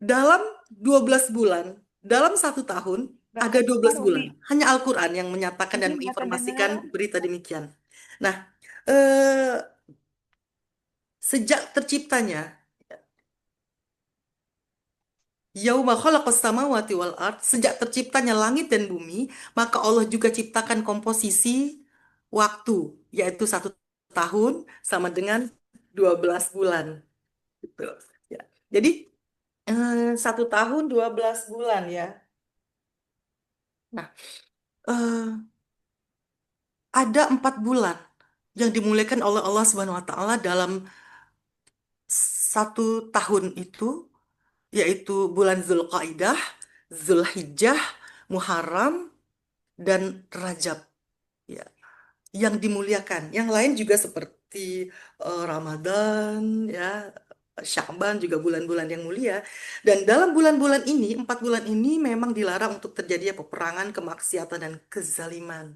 dalam 12 bulan, dalam satu tahun, ada 12 bulan. Hanya Al-Quran yang menyatakan dan menginformasikan berita demikian. Nah, eh, sejak terciptanya, yauma khalaqas samawati wal ard, sejak terciptanya langit dan bumi, maka Allah juga ciptakan komposisi waktu, yaitu 1 tahun sama dengan 12 bulan. Gitu. Ya. Jadi 1 tahun 12 bulan ya. Nah, eh, ada 4 bulan yang dimuliakan oleh Allah Subhanahu Wa Taala dalam 1 tahun itu, yaitu bulan Zulqaidah, Zulhijjah, Muharram, dan Rajab. Ya, yang dimuliakan. Yang lain juga seperti Ramadan, ya, Sya'ban juga bulan-bulan yang mulia. Dan dalam bulan-bulan ini, 4 bulan ini memang dilarang untuk terjadinya peperangan, kemaksiatan, dan kezaliman.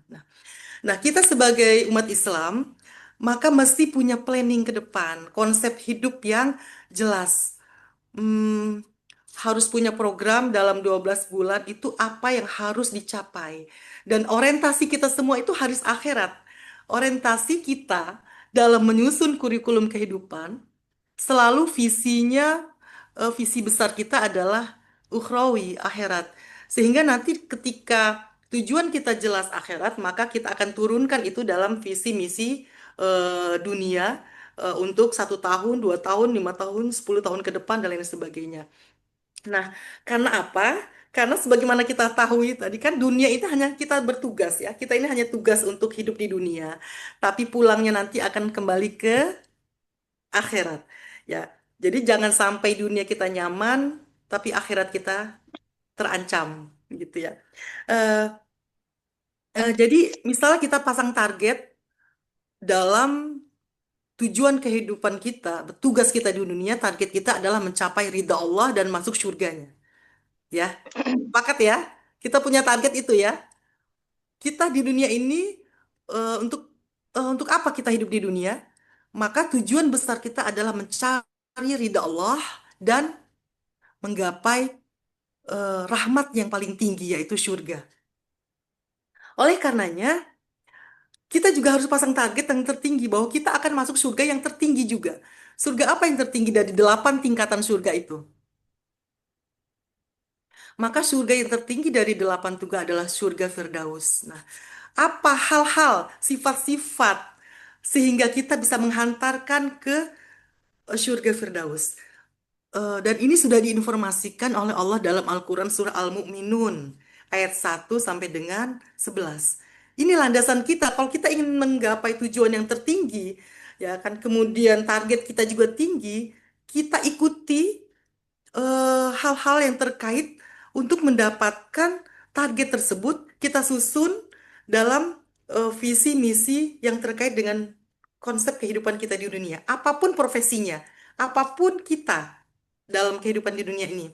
Nah, kita sebagai umat Islam, maka mesti punya planning ke depan, konsep hidup yang jelas. Hmm, harus punya program dalam 12 bulan itu apa yang harus dicapai. Dan orientasi kita semua itu harus akhirat. Orientasi kita dalam menyusun kurikulum kehidupan, selalu visinya, visi besar kita adalah ukhrawi, akhirat. Sehingga nanti ketika tujuan kita jelas akhirat, maka kita akan turunkan itu dalam visi misi dunia untuk 1 tahun, 2 tahun, 5 tahun, 10 tahun ke depan dan lain sebagainya. Nah, karena apa? Karena sebagaimana kita tahu tadi kan dunia itu hanya kita bertugas ya. Kita ini hanya tugas untuk hidup di dunia. Tapi pulangnya nanti akan kembali ke akhirat. Ya. Jadi jangan sampai dunia kita nyaman tapi akhirat kita terancam gitu ya. Eh, jadi misalnya kita pasang target dalam tujuan kehidupan kita, tugas kita di dunia, target kita adalah mencapai ridha Allah dan masuk surganya. Ya, sepakat ya. Kita punya target itu ya. Kita di dunia ini untuk apa kita hidup di dunia? Maka tujuan besar kita adalah mencari ridha Allah dan menggapai rahmat yang paling tinggi yaitu surga. Oleh karenanya, kita juga harus pasang target yang tertinggi bahwa kita akan masuk surga yang tertinggi juga. Surga apa yang tertinggi dari 8 tingkatan surga itu? Maka surga yang tertinggi dari 8 surga adalah surga Firdaus. Nah, apa hal-hal, sifat-sifat sehingga kita bisa menghantarkan ke surga Firdaus? Dan ini sudah diinformasikan oleh Allah dalam Al-Quran surah Al-Mu'minun ayat 1 sampai dengan 11. Ini landasan kita. Kalau kita ingin menggapai tujuan yang tertinggi, ya kan, kemudian target kita juga tinggi, kita ikuti hal-hal yang terkait untuk mendapatkan target tersebut, kita susun dalam visi misi yang terkait dengan konsep kehidupan kita di dunia. Apapun profesinya, apapun kita dalam kehidupan di dunia ini.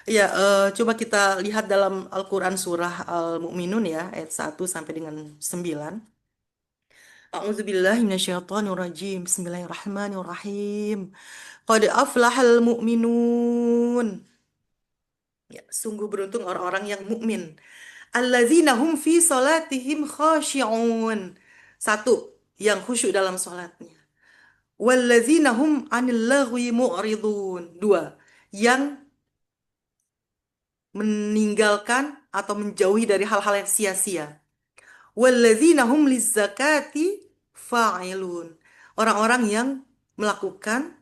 Ya, coba kita lihat dalam Al-Quran surah Al-Mu'minun ya, ayat 1 sampai dengan 9. A'udzubillahi minasyaitonirrajim. Bismillahirrahmanirrahim. Qad aflahal mu'minun. Ya, sungguh beruntung orang-orang yang mukmin. Allazina hum fi salatihim khashi'un. Satu, yang khusyuk dalam salatnya. Wallazina hum 'anil lagwi mu'ridun. Dua, yang meninggalkan atau menjauhi dari hal-hal yang sia-sia. Wallazina hum lizzakati fa'ilun. Orang-orang yang melakukan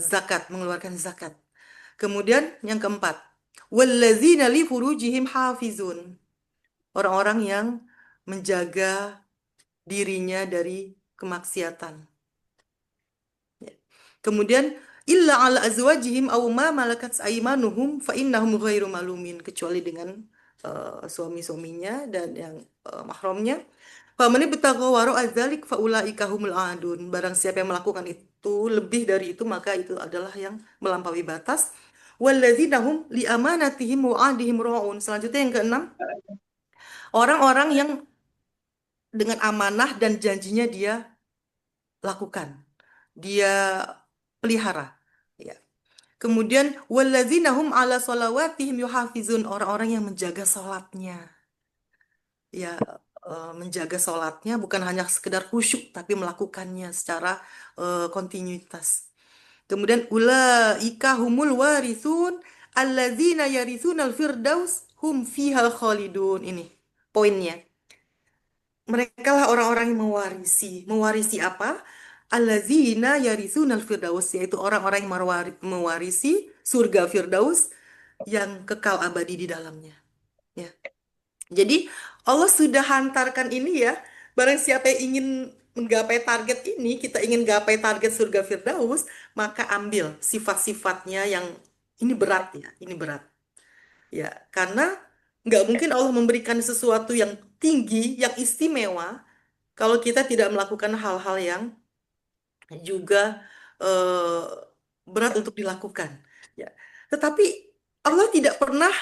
zakat, mengeluarkan zakat. Kemudian yang keempat, wallazina li furujihim hafizun. Orang-orang yang menjaga dirinya dari kemaksiatan. Ya. Kemudian illa ala azwajihim aw ma malakat aymanuhum fa innahum ghairu malumin, kecuali dengan suami-suaminya dan yang mahramnya. Faman ibtagha wara'a dzalik fa ulaika humul adun. Barang siapa yang melakukan itu lebih dari itu maka itu adalah yang melampaui batas. Walladzina hum li amanatihim wa ahdihim ra'un. Selanjutnya yang keenam, orang-orang yang dengan amanah dan janjinya dia lakukan, dia pelihara. Ya. Kemudian walladzina hum ala sholawatihim yuhafizun, orang-orang yang menjaga sholatnya. Ya, menjaga sholatnya bukan hanya sekedar khusyuk, tapi melakukannya secara kontinuitas. Kemudian ulaika humul warithun alladzina yarithunal firdaus hum fiha khalidun. Ini poinnya. Mereka lah orang-orang yang mewarisi. Mewarisi apa? Alladzina yarithunal firdaus, yaitu orang-orang yang mewarisi surga firdaus yang kekal abadi di dalamnya. Ya. Jadi Allah sudah hantarkan ini ya. Barang siapa yang ingin menggapai target ini, kita ingin gapai target surga firdaus, maka ambil sifat-sifatnya yang ini berat ya, ini berat. Ya, karena nggak mungkin Allah memberikan sesuatu yang tinggi, yang istimewa, kalau kita tidak melakukan hal-hal yang juga eh, berat untuk dilakukan. Ya, tetapi Allah tidak pernah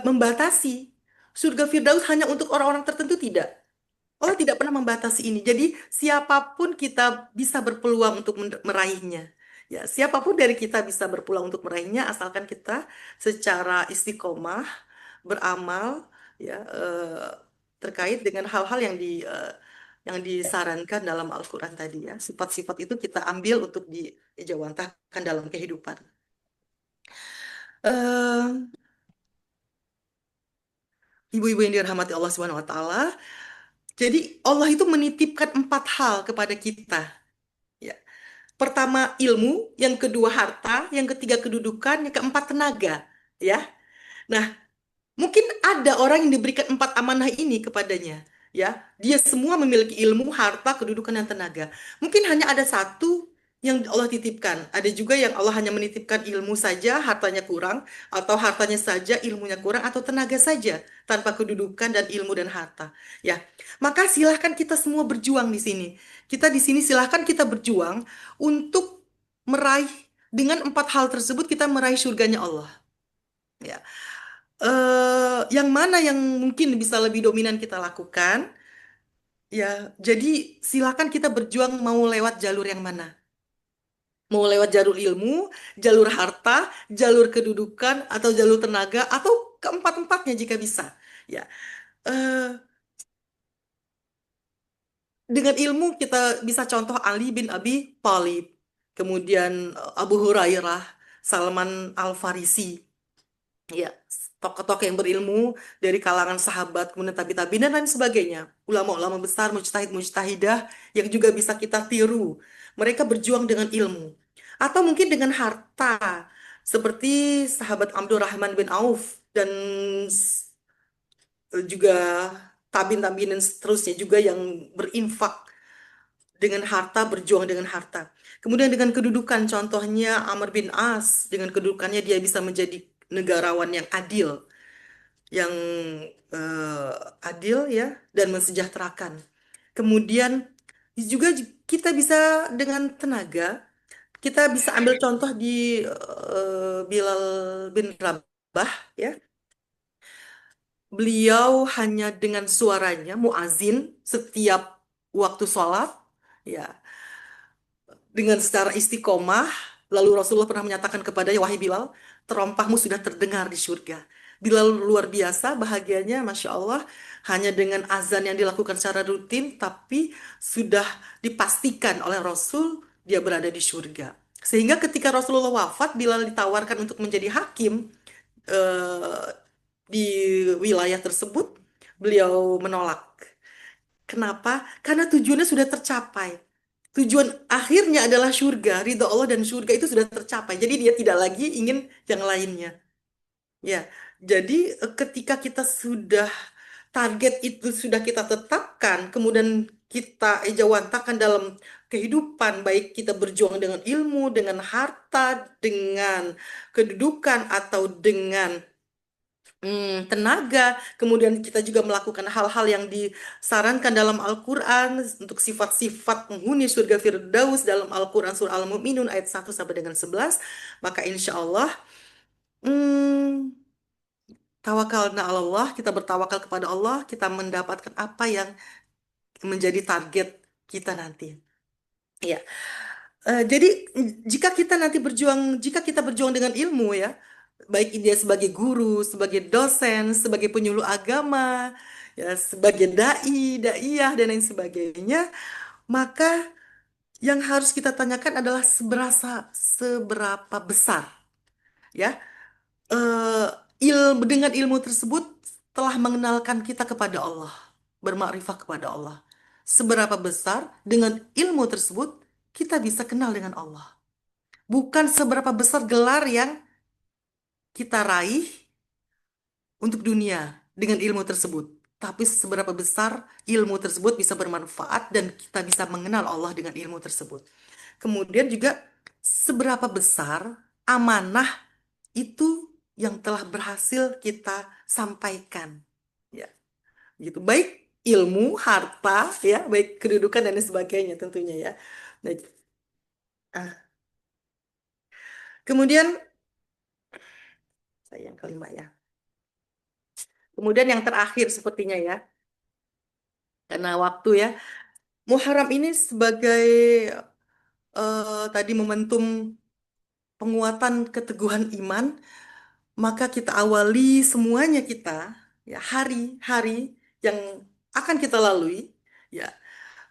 membatasi surga Firdaus hanya untuk orang-orang tertentu, tidak. Allah tidak pernah membatasi ini. Jadi siapapun kita bisa berpeluang untuk meraihnya. Ya, siapapun dari kita bisa berpeluang untuk meraihnya asalkan kita secara istiqomah beramal ya terkait dengan hal-hal yang disarankan dalam Al-Qur'an tadi ya. Sifat-sifat itu kita ambil untuk dijawantahkan dalam kehidupan. Eh, Ibu-ibu yang dirahmati Allah Subhanahu wa taala, jadi Allah itu menitipkan 4 hal kepada kita. Ya. Pertama ilmu, yang kedua harta, yang ketiga kedudukan, yang keempat tenaga. Ya. Nah, mungkin ada orang yang diberikan 4 amanah ini kepadanya. Ya, dia semua memiliki ilmu, harta, kedudukan, dan tenaga. Mungkin hanya ada satu yang Allah titipkan. Ada juga yang Allah hanya menitipkan ilmu saja, hartanya kurang, atau hartanya saja, ilmunya kurang, atau tenaga saja, tanpa kedudukan dan ilmu dan harta. Ya, maka silahkan kita semua berjuang di sini. Kita di sini silahkan kita berjuang untuk meraih dengan 4 hal tersebut kita meraih surganya Allah. Ya, yang mana yang mungkin bisa lebih dominan kita lakukan? Ya, jadi silakan kita berjuang mau lewat jalur yang mana? Mau lewat jalur ilmu, jalur harta, jalur kedudukan, atau jalur tenaga, atau keempat-empatnya jika bisa. Ya, eh, dengan ilmu kita bisa contoh Ali bin Abi Thalib, kemudian Abu Hurairah, Salman Al-Farisi, ya tokoh-tokoh yang berilmu dari kalangan sahabat, kemudian tabi-tabiin dan lain sebagainya. Ulama-ulama besar, mujtahid-mujtahidah yang juga bisa kita tiru. Mereka berjuang dengan ilmu. Atau mungkin dengan harta. Seperti sahabat Abdurrahman bin Auf dan juga tabiin-tabiin dan seterusnya juga yang berinfak dengan harta, berjuang dengan harta. Kemudian dengan kedudukan, contohnya Amr bin As, dengan kedudukannya dia bisa menjadi negarawan yang adil, yang adil ya, dan mensejahterakan. Kemudian juga kita bisa dengan tenaga, kita bisa ambil contoh di Bilal bin Rabah ya. Beliau hanya dengan suaranya muazin setiap waktu sholat ya, dengan secara istiqomah. Lalu Rasulullah pernah menyatakan kepadanya, wahai Bilal, terompahmu sudah terdengar di surga. Bilal luar biasa bahagianya, Masya Allah, hanya dengan azan yang dilakukan secara rutin, tapi sudah dipastikan oleh Rasul dia berada di surga. Sehingga ketika Rasulullah wafat, Bilal ditawarkan untuk menjadi hakim eh, di wilayah tersebut, beliau menolak. Kenapa? Karena tujuannya sudah tercapai. Tujuan akhirnya adalah surga, ridho Allah dan surga itu sudah tercapai. Jadi dia tidak lagi ingin yang lainnya. Ya, jadi ketika kita sudah target itu sudah kita tetapkan, kemudian kita ejawantahkan dalam kehidupan, baik kita berjuang dengan ilmu, dengan harta, dengan kedudukan, atau dengan tenaga, kemudian kita juga melakukan hal-hal yang disarankan dalam Al-Quran untuk sifat-sifat penghuni surga Firdaus dalam Al-Quran surah Al-Mu'minun ayat 1 sampai dengan 11, maka insya Allah tawakalna Allah, kita bertawakal kepada Allah, kita mendapatkan apa yang menjadi target kita nanti. Ya. Jadi jika kita nanti jika kita berjuang dengan ilmu ya, baik dia sebagai guru, sebagai dosen, sebagai penyuluh agama, ya sebagai dai, daiyah dan lain sebagainya, maka yang harus kita tanyakan adalah seberapa besar ya eh, dengan ilmu tersebut telah mengenalkan kita kepada Allah, bermakrifah kepada Allah. Seberapa besar dengan ilmu tersebut kita bisa kenal dengan Allah. Bukan seberapa besar gelar yang kita raih untuk dunia dengan ilmu tersebut, tapi seberapa besar ilmu tersebut bisa bermanfaat dan kita bisa mengenal Allah dengan ilmu tersebut. Kemudian juga seberapa besar amanah itu yang telah berhasil kita sampaikan. Ya, gitu. Baik ilmu, harta, ya, baik kedudukan dan lain sebagainya tentunya ya. Nah, kemudian saya yang kelima ya. Kemudian yang terakhir sepertinya ya, karena waktu ya. Muharram ini sebagai tadi momentum penguatan keteguhan iman, maka kita awali semuanya kita ya hari-hari yang akan kita lalui ya.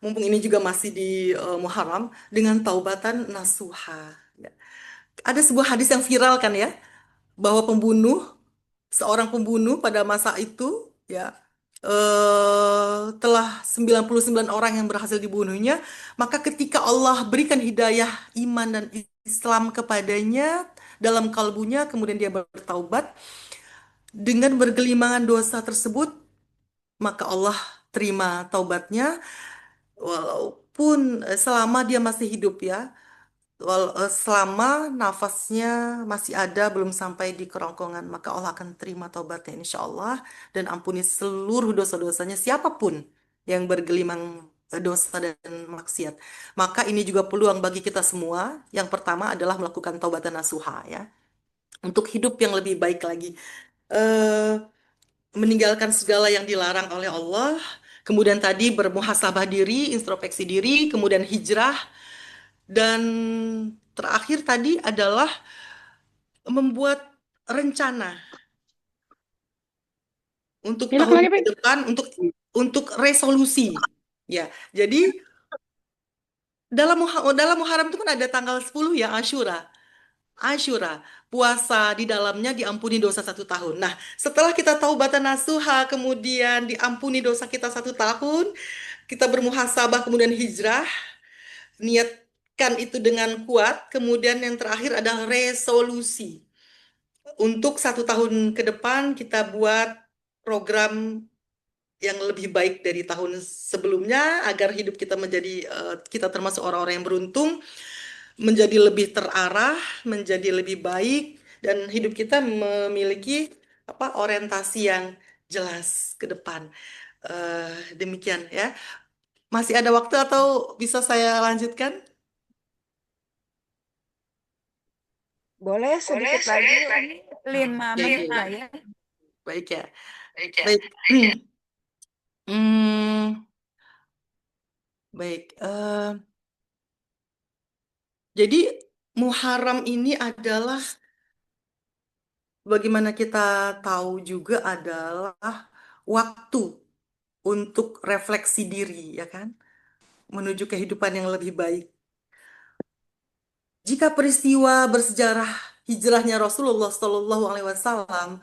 Mumpung ini juga masih di Muharram dengan taubatan nasuha. Ya. Ada sebuah hadis yang viral kan ya, bahwa seorang pembunuh pada masa itu ya telah 99 orang yang berhasil dibunuhnya, maka ketika Allah berikan hidayah iman dan Islam kepadanya dalam kalbunya, kemudian dia bertaubat dengan bergelimangan dosa tersebut, maka Allah terima taubatnya walaupun selama dia masih hidup ya. Selama nafasnya masih ada, belum sampai di kerongkongan, maka Allah akan terima taubatnya insya Allah dan ampuni seluruh dosa-dosanya siapapun yang bergelimang dosa dan maksiat. Maka ini juga peluang bagi kita semua. Yang pertama adalah melakukan taubatan nasuha ya, untuk hidup yang lebih baik lagi. Eh, Meninggalkan segala yang dilarang oleh Allah. Kemudian tadi bermuhasabah diri, introspeksi diri, kemudian hijrah, dan terakhir tadi adalah membuat rencana untuk tahun ke depan, untuk resolusi. Ya, jadi dalam Muharram itu kan ada tanggal 10 ya, Asyura. Asyura, puasa di dalamnya diampuni dosa 1 tahun. Nah, setelah kita taubatan nasuha, kemudian diampuni dosa kita 1 tahun, kita bermuhasabah, kemudian hijrah, niatkan itu dengan kuat. Kemudian yang terakhir adalah resolusi. Untuk 1 tahun ke depan kita buat program yang lebih baik dari tahun sebelumnya agar hidup kita kita termasuk orang-orang yang beruntung, menjadi lebih terarah, menjadi lebih baik, dan hidup kita memiliki orientasi yang jelas ke depan. Demikian ya. Masih ada waktu atau bisa saya lanjutkan? Boleh sedikit lagi, Umi. 5 menit lah ya. Baik ya. Baik. Baik. Jadi Muharram ini adalah, bagaimana kita tahu juga, adalah waktu untuk refleksi diri, ya kan? Menuju kehidupan yang lebih baik. Jika peristiwa bersejarah hijrahnya Rasulullah Shallallahu Alaihi Wasallam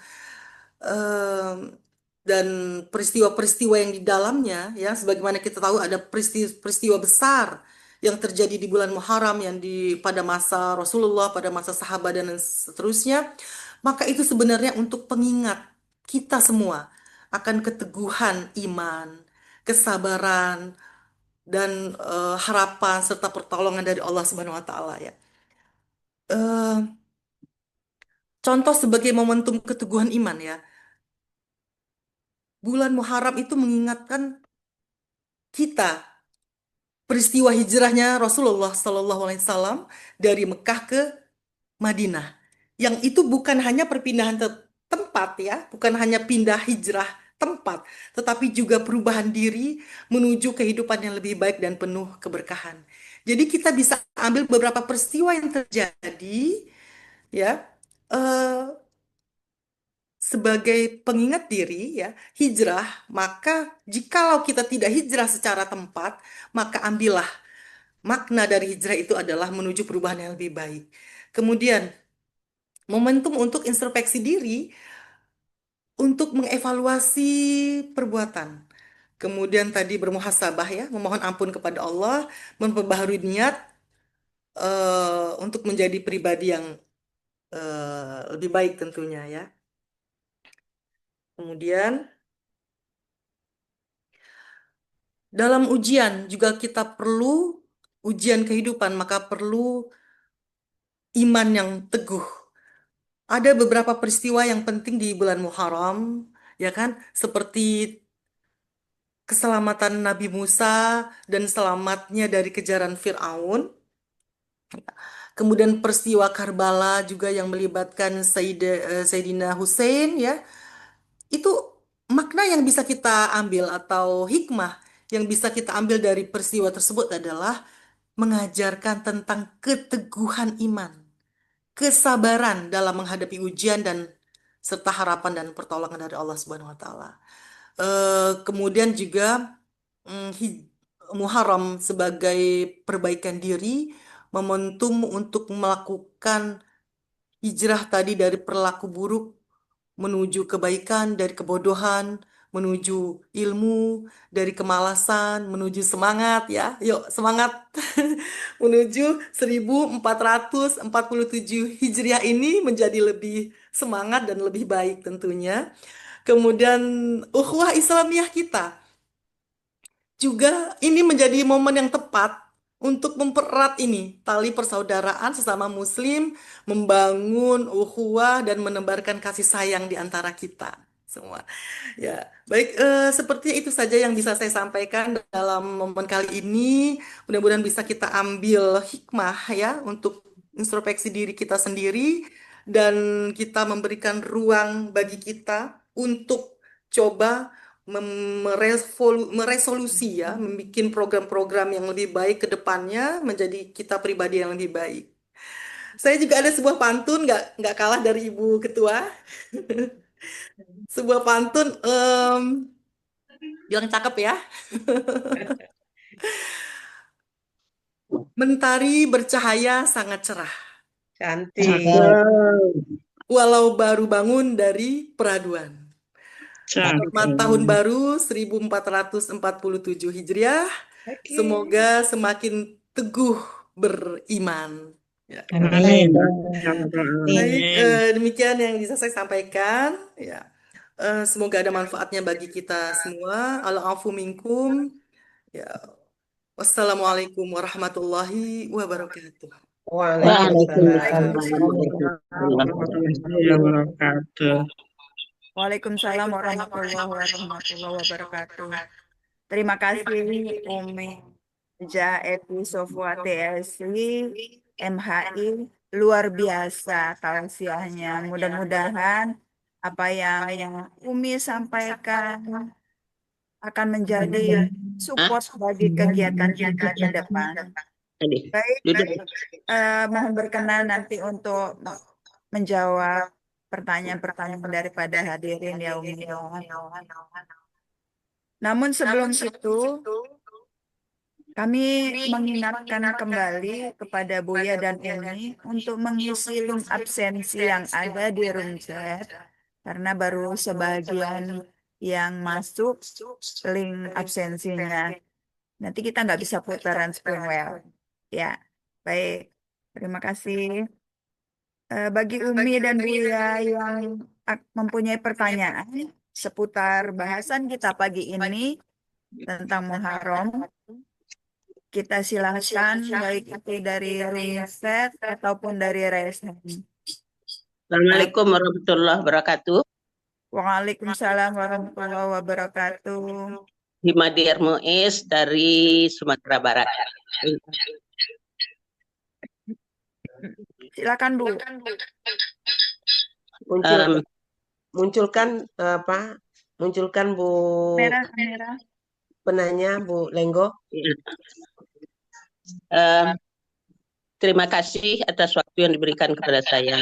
dan peristiwa-peristiwa yang di dalamnya, ya, sebagaimana kita tahu ada peristiwa besar yang terjadi di bulan Muharram, yang pada masa Rasulullah, pada masa sahabat dan seterusnya, maka itu sebenarnya untuk pengingat kita semua akan keteguhan iman, kesabaran, dan harapan serta pertolongan dari Allah Subhanahu Wa Taala ya. Contoh sebagai momentum keteguhan iman ya. Bulan Muharram itu mengingatkan kita peristiwa hijrahnya Rasulullah Sallallahu Alaihi Wasallam dari Mekah ke Madinah. Yang itu bukan hanya perpindahan tempat ya, bukan hanya pindah hijrah tempat, tetapi juga perubahan diri menuju kehidupan yang lebih baik dan penuh keberkahan. Jadi kita bisa ambil beberapa peristiwa yang terjadi ya sebagai pengingat diri ya, hijrah, maka jikalau kita tidak hijrah secara tempat, maka ambillah makna dari hijrah itu adalah menuju perubahan yang lebih baik. Kemudian momentum untuk introspeksi diri untuk mengevaluasi perbuatan. Kemudian tadi bermuhasabah ya, memohon ampun kepada Allah, memperbaharui niat untuk menjadi pribadi yang lebih baik tentunya ya. Kemudian dalam ujian juga kita perlu ujian kehidupan, maka perlu iman yang teguh. Ada beberapa peristiwa yang penting di bulan Muharram, ya kan? Seperti keselamatan Nabi Musa dan selamatnya dari kejaran Fir'aun. Kemudian peristiwa Karbala juga yang melibatkan Sayyidina Hussein ya. Itu makna yang bisa kita ambil atau hikmah yang bisa kita ambil dari peristiwa tersebut adalah mengajarkan tentang keteguhan iman, kesabaran dalam menghadapi ujian dan serta harapan dan pertolongan dari Allah Subhanahu wa taala. Kemudian juga Muharram sebagai perbaikan diri, momentum untuk melakukan hijrah tadi dari perilaku buruk menuju kebaikan, dari kebodohan menuju ilmu, dari kemalasan menuju semangat ya. Yuk, semangat menuju 1447 Hijriah ini menjadi lebih semangat dan lebih baik tentunya. Kemudian ukhuwah Islamiyah kita juga ini menjadi momen yang tepat untuk mempererat ini tali persaudaraan sesama muslim, membangun ukhuwah dan menebarkan kasih sayang di antara kita semua. Ya, baik, sepertinya itu saja yang bisa saya sampaikan dalam momen kali ini. Mudah-mudahan bisa kita ambil hikmah ya untuk introspeksi diri kita sendiri dan kita memberikan ruang bagi kita untuk coba meresolusi ya, membuat program-program yang lebih baik ke depannya menjadi kita pribadi yang lebih baik. Saya juga ada sebuah pantun nggak kalah dari Ibu Ketua. Sebuah pantun yang cakep ya. Mentari bercahaya sangat cerah, Cantik. walau baru bangun dari peraduan. Selamat tahun baru 1447 Hijriah. Semoga semakin teguh beriman. Ya. Amin. Baik, demikian yang bisa saya sampaikan. Ya. Semoga ada manfaatnya bagi kita semua. Al-afu minkum. Ya. Wassalamualaikum warahmatullahi wabarakatuh. Waalaikumsalam. Warahmatullahi wabarakatuh. Waalaikumsalam warahmatullahi wabarakatuh. Terima kasih Umi Ja Epi Sofwati SI MHI, luar biasa tausiahnya. Mudah-mudahan apa yang Umi sampaikan akan menjadi support bagi kegiatan kita ke depan. Baik, mohon berkenan nanti untuk menjawab pertanyaan-pertanyaan daripada hadirin ya Umi. Namun sebelum itu, kami mengingatkan kembali kepada Buya dan Umi untuk mengisi link absensi yang ada di room chat, karena baru sebagian yang masuk link absensinya. Nanti kita nggak bisa putaran Springwell. Ya, baik. Terima kasih. Bagi Umi dan Buya yang mempunyai pertanyaan seputar bahasan kita pagi ini tentang Muharram, kita silahkan baik itu dari riset ataupun dari resen. Assalamualaikum warahmatullahi wabarakatuh. Waalaikumsalam warahmatullahi wabarakatuh. Himadir Muiz dari Sumatera Barat. Silakan Bu. Munculkan apa? Munculkan Bu Merah. penanya Bu Lenggo. Terima kasih atas waktu yang diberikan kepada saya.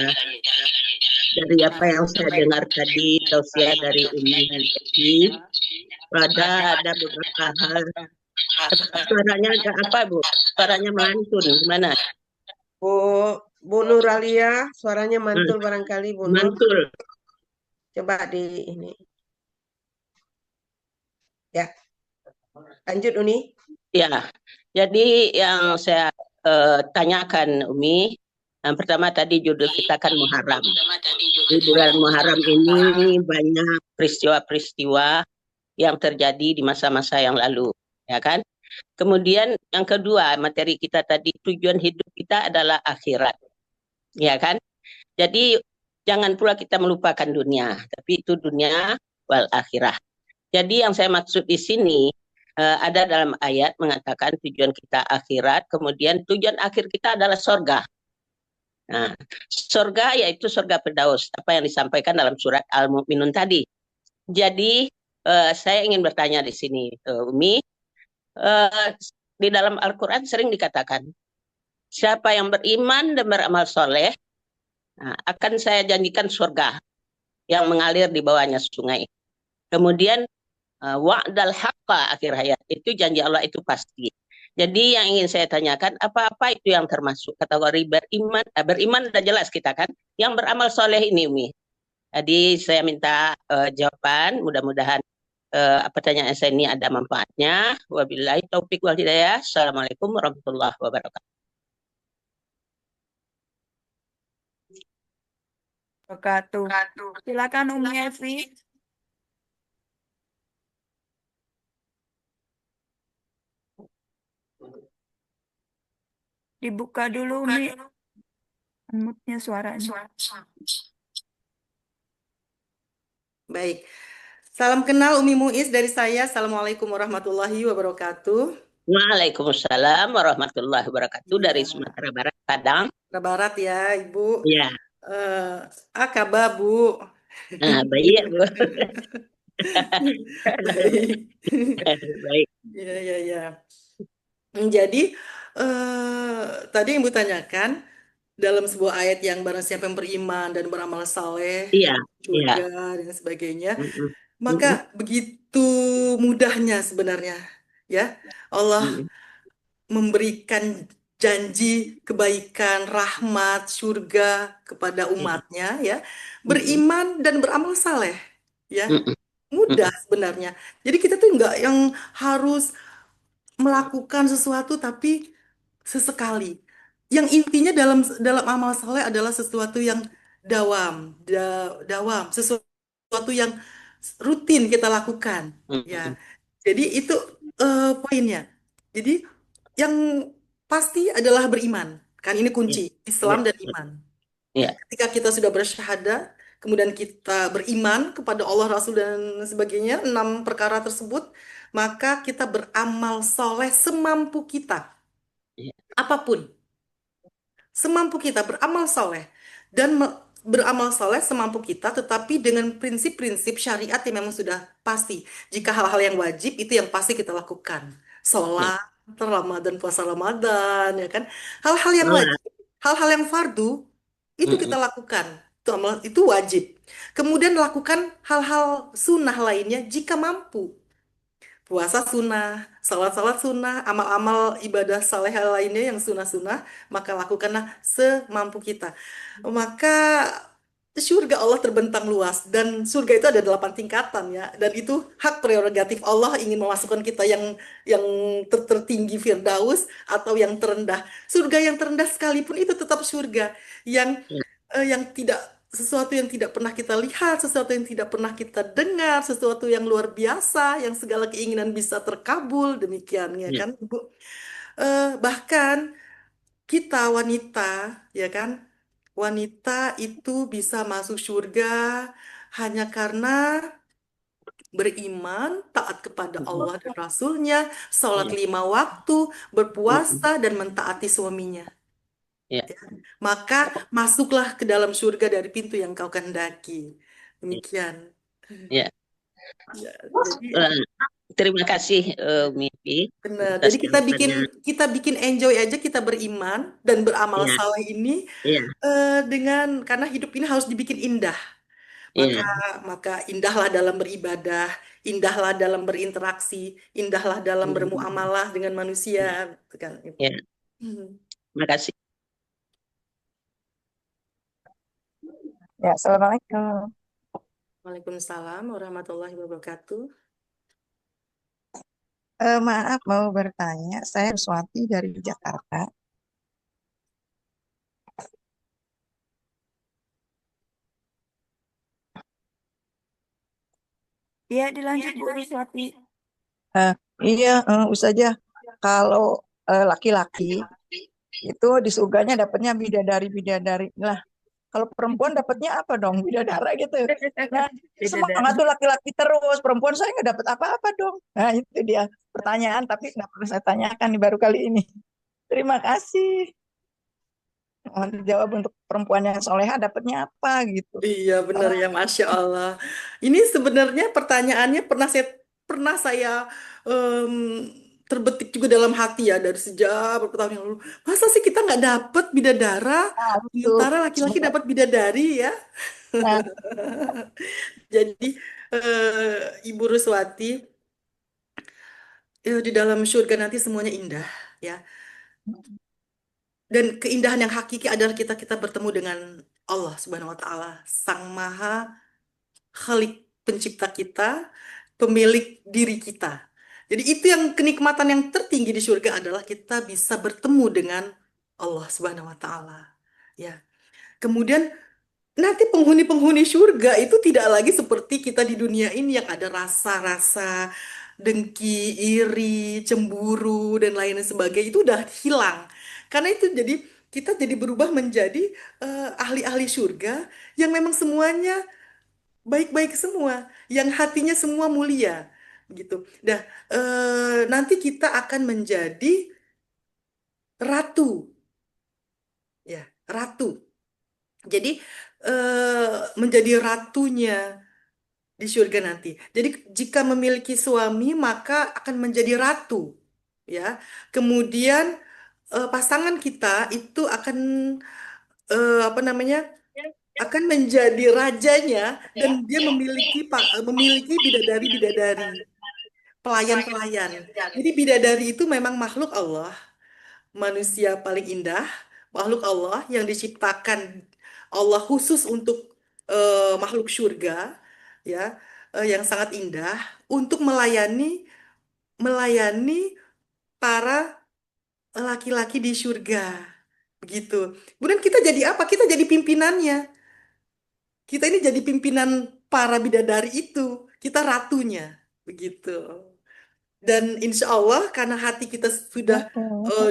dari apa yang saya dengar tadi, tausiah dari Umi dan Eti, ada beberapa hal. Suaranya agak apa, Bu? Suaranya melantun, gimana? Bu Nuralia, suaranya Hmm, mantul barangkali Bu Nur. mantul. Coba di ini. Ya, lanjut Uni. Ya, jadi yang saya tanyakan, Umi, yang pertama tadi judul kita kan Muharram. Di bulan Muharram ini banyak peristiwa-peristiwa yang terjadi di masa-masa yang lalu, ya kan? Kemudian yang kedua, materi kita tadi, tujuan hidup kita adalah akhirat, ya kan? Jadi jangan pula kita melupakan dunia, tapi itu dunia wal akhirah. Jadi yang saya maksud di sini ada dalam ayat mengatakan tujuan kita akhirat, kemudian tujuan akhir kita adalah sorga. Nah, sorga yaitu sorga Firdaus, apa yang disampaikan dalam surat Al-Mu'minun tadi. Jadi saya ingin bertanya di sini, Umi, di dalam Al-Quran sering dikatakan, siapa yang beriman dan beramal soleh, akan saya janjikan surga yang mengalir di bawahnya sungai. Kemudian wa'dal haqqa akhir hayat, itu janji Allah itu pasti. Jadi yang ingin saya tanyakan, apa-apa itu yang termasuk kategori beriman? Beriman sudah jelas kita kan, yang beramal soleh ini, Umi. Jadi saya minta jawaban, mudah-mudahan pertanyaan saya ini ada manfaatnya. Wabillahi taufik wal hidayah. Assalamualaikum warahmatullahi wabarakatuh. Silakan Umi Evi. Dibuka dulu Umi. Mute-nya suaranya. Baik. Salam kenal Umi Muiz dari saya. Assalamualaikum warahmatullahi wabarakatuh. Waalaikumsalam warahmatullahi wabarakatuh dari Sumatera Barat, Padang. Sumatera Barat ya, Ibu. Ya. Akaba, Bu. Baik, Bu. Baik. Baik. Ya. Jadi tadi yang Ibu tanyakan dalam sebuah ayat yang barang siapa yang beriman dan beramal saleh, surga dan sebagainya, maka begitu mudahnya sebenarnya, ya Allah memberikan janji kebaikan, rahmat, surga kepada umatnya, ya beriman dan beramal saleh, ya mudah sebenarnya. Jadi kita tuh nggak yang harus melakukan sesuatu tapi sesekali. Yang intinya dalam amal saleh adalah sesuatu yang dawam, sesuatu yang rutin kita lakukan, ya. Jadi itu poinnya. Jadi yang pasti adalah beriman. Kan ini kunci Islam dan iman. Ketika kita sudah bersyahadat, kemudian kita beriman kepada Allah, Rasul dan sebagainya, 6 perkara tersebut, maka kita beramal soleh semampu kita. Apapun. Semampu kita beramal soleh. Dan beramal soleh semampu kita, tetapi dengan prinsip-prinsip syariat yang memang sudah pasti. Jika hal-hal yang wajib, itu yang pasti kita lakukan. Sholat, Ramadan, puasa Ramadan, ya kan? Hal-hal yang wajib, hal-hal yang fardu, itu kita lakukan. Itu wajib. Kemudian lakukan hal-hal sunnah lainnya jika mampu. Puasa sunnah, salat-salat sunnah, amal-amal ibadah saleh lainnya yang sunnah-sunnah, maka lakukanlah semampu kita. Maka surga Allah terbentang luas, dan surga itu ada 8 tingkatan, ya, dan itu hak prerogatif Allah ingin memasukkan kita yang tertinggi Firdaus atau yang terendah. Surga yang terendah sekalipun itu tetap surga yang tidak, sesuatu yang tidak pernah kita lihat, sesuatu yang tidak pernah kita dengar, sesuatu yang luar biasa, yang segala keinginan bisa terkabul, demikian, ya kan, Ibu. Bahkan kita wanita, ya kan, wanita itu bisa masuk surga hanya karena beriman, taat kepada Allah dan Rasulnya, sholat 5 waktu, berpuasa, dan mentaati suaminya. Maka masuklah ke dalam surga dari pintu yang kau kehendaki. Demikian. Ya. Jadi Terima kasih Umi Benar. atas Jadi kita bikin enjoy aja, kita beriman dan beramal Iya, saleh ini iya, karena hidup ini harus dibikin indah. iya, Maka indahlah dalam beribadah, indahlah dalam berinteraksi, indahlah dalam bermuamalah dengan manusia, gitu kan, Ibu. iya. Hmm. Terima kasih. Ya, Assalamualaikum. Waalaikumsalam warahmatullahi wabarakatuh. Maaf mau bertanya, saya Ruswati dari Jakarta. Iya, dilanjut Bu Ruswati. Iya, Ustazah, kalau laki-laki itu di surganya dapatnya bidadari-bidadari. Lah, kalau perempuan dapatnya apa dong? Bidadara gitu. Nah, semangat tuh laki-laki terus, perempuan saya nggak dapat apa-apa dong. Nah, itu dia pertanyaan, tapi nggak perlu saya tanyakan nih baru kali ini. Terima kasih. Mohon dijawab untuk perempuan yang soleha dapatnya apa gitu. Iya benar ya, Masya Allah. Ini sebenarnya pertanyaannya pernah saya em, terbetik juga dalam hati ya dari sejak beberapa tahun yang lalu. Masa sih kita nggak dapat bidadara, Nah, itu. sementara laki-laki Semoga. dapat bidadari ya. Nah, Jadi Ibu Ruswati, di dalam surga nanti semuanya indah ya. Dan keindahan yang hakiki adalah kita bertemu dengan Allah Subhanahu wa taala, Sang Maha Khalik, pencipta kita, pemilik diri kita. Jadi itu yang kenikmatan yang tertinggi di surga adalah kita bisa bertemu dengan Allah Subhanahu wa taala. Ya. Kemudian nanti penghuni-penghuni surga itu tidak lagi seperti kita di dunia ini yang ada rasa-rasa dengki, iri, cemburu dan lain sebagainya itu udah hilang. Karena itu jadi kita jadi berubah menjadi ahli-ahli surga yang memang semuanya baik-baik semua, yang hatinya semua mulia, gitu. Nah, nanti kita akan menjadi ratu, ya, ratu. Jadi menjadi ratunya di surga nanti. Jadi jika memiliki suami maka akan menjadi ratu, ya. Kemudian pasangan kita itu akan apa namanya? Akan menjadi rajanya dan dia memiliki bidadari-bidadari, pelayan-pelayan. Jadi bidadari itu memang makhluk Allah, manusia paling indah, makhluk Allah yang diciptakan Allah khusus untuk makhluk surga, ya, yang sangat indah untuk melayani para laki-laki di surga, begitu. Kemudian kita jadi apa? Kita jadi pimpinannya. Kita ini jadi pimpinan para bidadari itu. Kita ratunya, begitu. Dan insya Allah karena hati kita sudah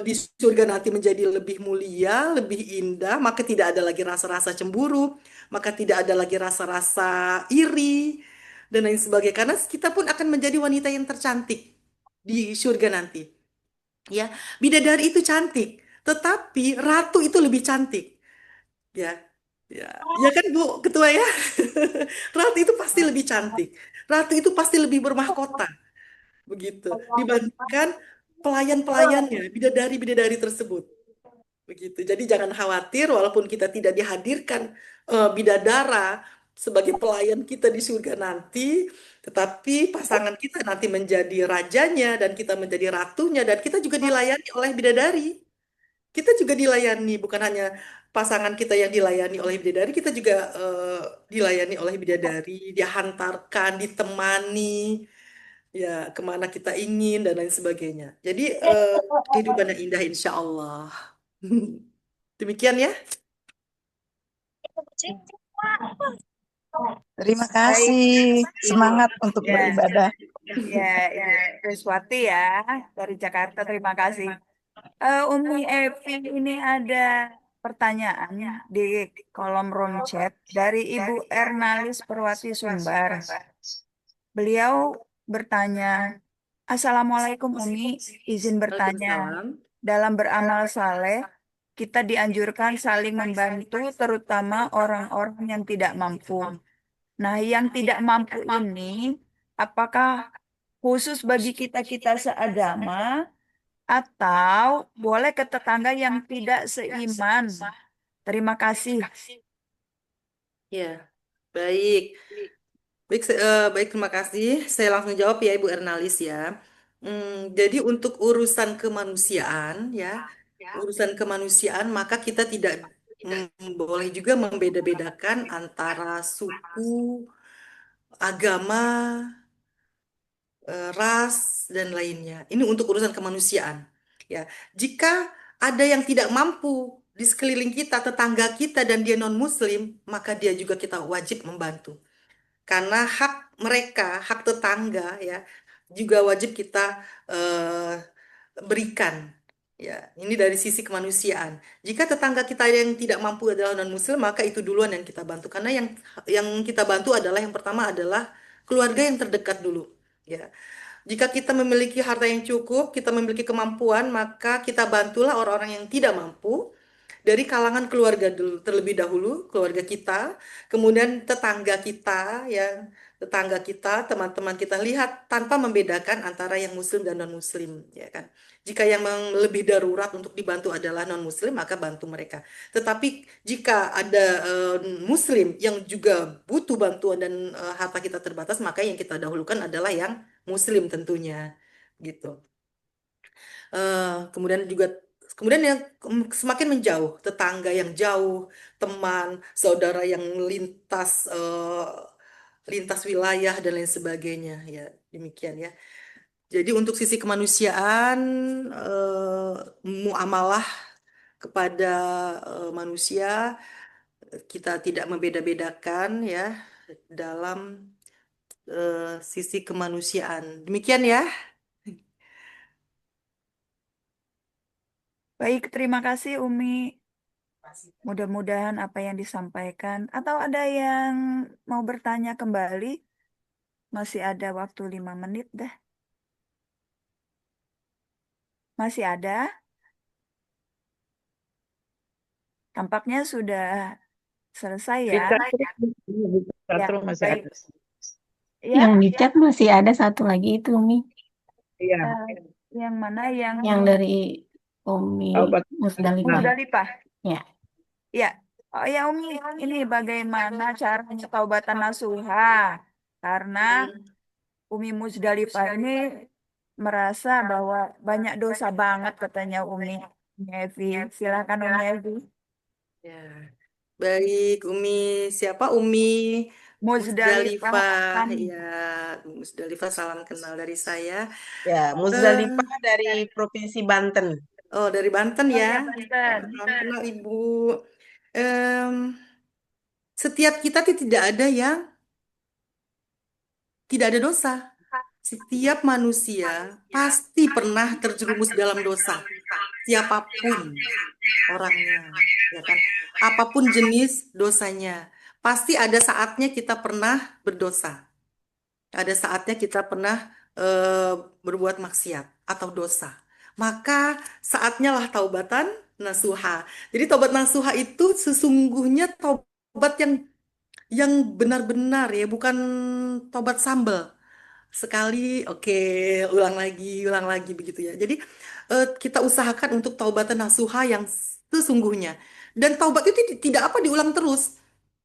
di surga nanti menjadi lebih mulia, lebih indah, maka tidak ada lagi rasa-rasa cemburu, maka tidak ada lagi rasa-rasa iri, dan lain sebagainya. Karena kita pun akan menjadi wanita yang tercantik di surga nanti. Ya, bidadari itu cantik, tetapi ratu itu lebih cantik. Ya, ya, ya kan Bu Ketua ya? Ratu itu pasti lebih cantik. Ratu itu pasti lebih bermahkota, begitu. Dibandingkan pelayan-pelayannya, bidadari-bidadari tersebut. Begitu. Jadi jangan khawatir walaupun kita tidak dihadirkan bidadara sebagai pelayan kita di surga nanti, tetapi pasangan kita nanti menjadi rajanya dan kita menjadi ratunya dan kita juga dilayani oleh bidadari. Kita juga dilayani, bukan hanya pasangan kita yang dilayani oleh bidadari, kita juga dilayani oleh bidadari, dihantarkan, ditemani, ya kemana kita ingin dan lain sebagainya. Jadi kehidupan yang indah insya Allah. Demikian ya. terima kasih. Semangat untuk Ya, beribadah. ya, Ibu Ruswati ya dari Jakarta. Terima kasih. Umi Evi, ini ada pertanyaan di kolom room chat dari Ibu Ernalis Perwati Sumbar. Beliau bertanya, Assalamualaikum Umi, izin bertanya. Waalaikumsalam. Dalam beramal saleh, kita dianjurkan saling membantu, terutama orang-orang yang tidak mampu. Nah, yang tidak mampu ini, apakah khusus bagi kita-kita seagama atau boleh ke tetangga yang tidak seiman? Terima kasih. Ya, baik. Baik, terima kasih. Saya langsung jawab ya, Ibu Ernalis ya. Jadi untuk urusan kemanusiaan ya, urusan kemanusiaan maka kita tidak boleh juga membeda-bedakan antara suku, agama, ras dan lainnya. Ini untuk urusan kemanusiaan. Ya, jika ada yang tidak mampu di sekeliling kita, tetangga kita dan dia non-muslim, maka dia juga kita wajib membantu. Karena hak mereka, hak tetangga ya, juga wajib kita berikan. Ya, ini dari sisi kemanusiaan. Jika tetangga kita yang tidak mampu adalah non-muslim, maka itu duluan yang kita bantu. Karena yang kita bantu adalah yang pertama adalah keluarga yang terdekat dulu. Ya. Jika kita memiliki harta yang cukup, kita memiliki kemampuan, maka kita bantulah orang-orang yang tidak mampu dari kalangan keluarga dulu, terlebih dahulu keluarga kita, kemudian tetangga kita, ya tetangga kita, teman-teman kita lihat tanpa membedakan antara yang muslim dan non-muslim, ya kan. Jika yang lebih darurat untuk dibantu adalah non-muslim, maka bantu mereka. Tetapi jika ada muslim yang juga butuh bantuan dan harta kita terbatas, maka yang kita dahulukan adalah yang muslim tentunya, gitu. Kemudian yang semakin menjauh, tetangga yang jauh, teman, saudara yang lintas wilayah dan lain sebagainya, ya demikian ya. Jadi untuk sisi kemanusiaan, muamalah kepada manusia kita tidak membeda-bedakan ya dalam sisi kemanusiaan. Demikian ya. Baik, terima kasih Umi. Mudah-mudahan apa yang disampaikan. Atau ada yang mau bertanya kembali? Masih ada waktu 5 menit dah. Masih ada? Tampaknya sudah selesai ya. Ya, masih baik. ada. Ya, Yang di chat masih ada satu lagi itu Umi. Iya. Yang mana Yang dari Umi Taubat Musdalifah. Musdalifah. Ya. Ya. Oh ya Umi, ini bagaimana caranya taubatan nasuha? Karena Umi Musdalifah ini merasa bahwa banyak dosa banget katanya Umi Evi. Silakan Umi Evi. Ya. Baik, Umi siapa? Umi Musdalifah. Musdalifah. Ya, Musdalifah salam kenal dari saya. Ya, Musdalifah dari Provinsi Banten. Oh, dari Banten Oh ya. ya, Banten. Salam kenal Ibu. Setiap kita tidak ada yang tidak ada dosa. Setiap manusia pasti pernah terjerumus dalam dosa. Siapapun orangnya, ya kan? Apapun jenis dosanya, pasti ada saatnya kita pernah berdosa. Ada saatnya kita pernah berbuat maksiat atau dosa. Maka saatnya lah taubatan nasuha. Jadi taubat nasuha itu sesungguhnya taubat yang benar-benar ya, bukan taubat sambal. Sekali, oke, ulang lagi begitu ya. Jadi kita usahakan untuk taubatan nasuha yang sesungguhnya. Dan taubat itu tidak apa diulang terus.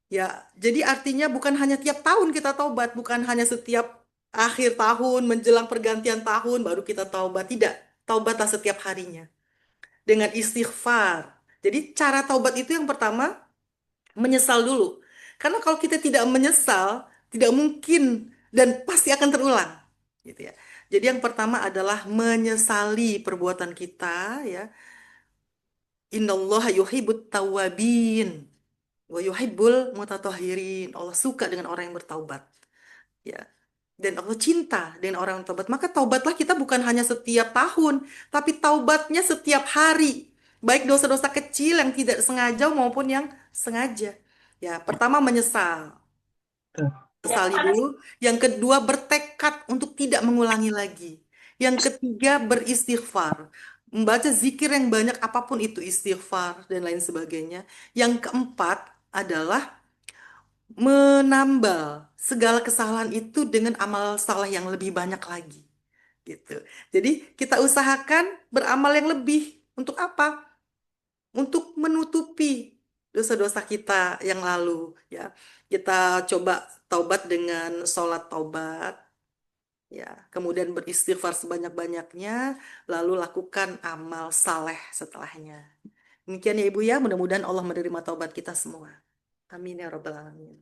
Ya, jadi artinya bukan hanya tiap tahun kita taubat, bukan hanya setiap akhir tahun menjelang pergantian tahun baru kita taubat. Tidak, taubatlah setiap harinya dengan istighfar. Jadi cara taubat itu yang pertama menyesal dulu. Karena kalau kita tidak menyesal, tidak mungkin dan pasti akan terulang, gitu ya. Jadi yang pertama adalah menyesali perbuatan kita, ya. Innallaha yuhibbut tawwabin wa yuhibbul mutatahhirin. Allah suka dengan orang yang bertaubat, ya. Dan Allah cinta dengan orang yang taubat. Maka taubatlah kita bukan hanya setiap tahun, tapi taubatnya setiap hari. Baik dosa-dosa kecil yang tidak sengaja maupun yang sengaja. Ya, pertama menyesal. Sesali dulu. Yang kedua bertekad untuk tidak mengulangi lagi. Yang ketiga beristighfar. Membaca zikir yang banyak apapun itu istighfar dan lain sebagainya. Yang keempat adalah menambal segala kesalahan itu dengan amal saleh yang lebih banyak lagi. gitu. Jadi kita usahakan beramal yang lebih. Untuk apa? Untuk menutupi dosa-dosa kita yang lalu, ya. Kita coba taubat dengan sholat taubat, ya. Kemudian beristighfar sebanyak-banyaknya, lalu lakukan amal saleh setelahnya. Demikian ya Ibu ya, mudah-mudahan Allah menerima taubat kita semua. Amin ya Rabbal Alamin.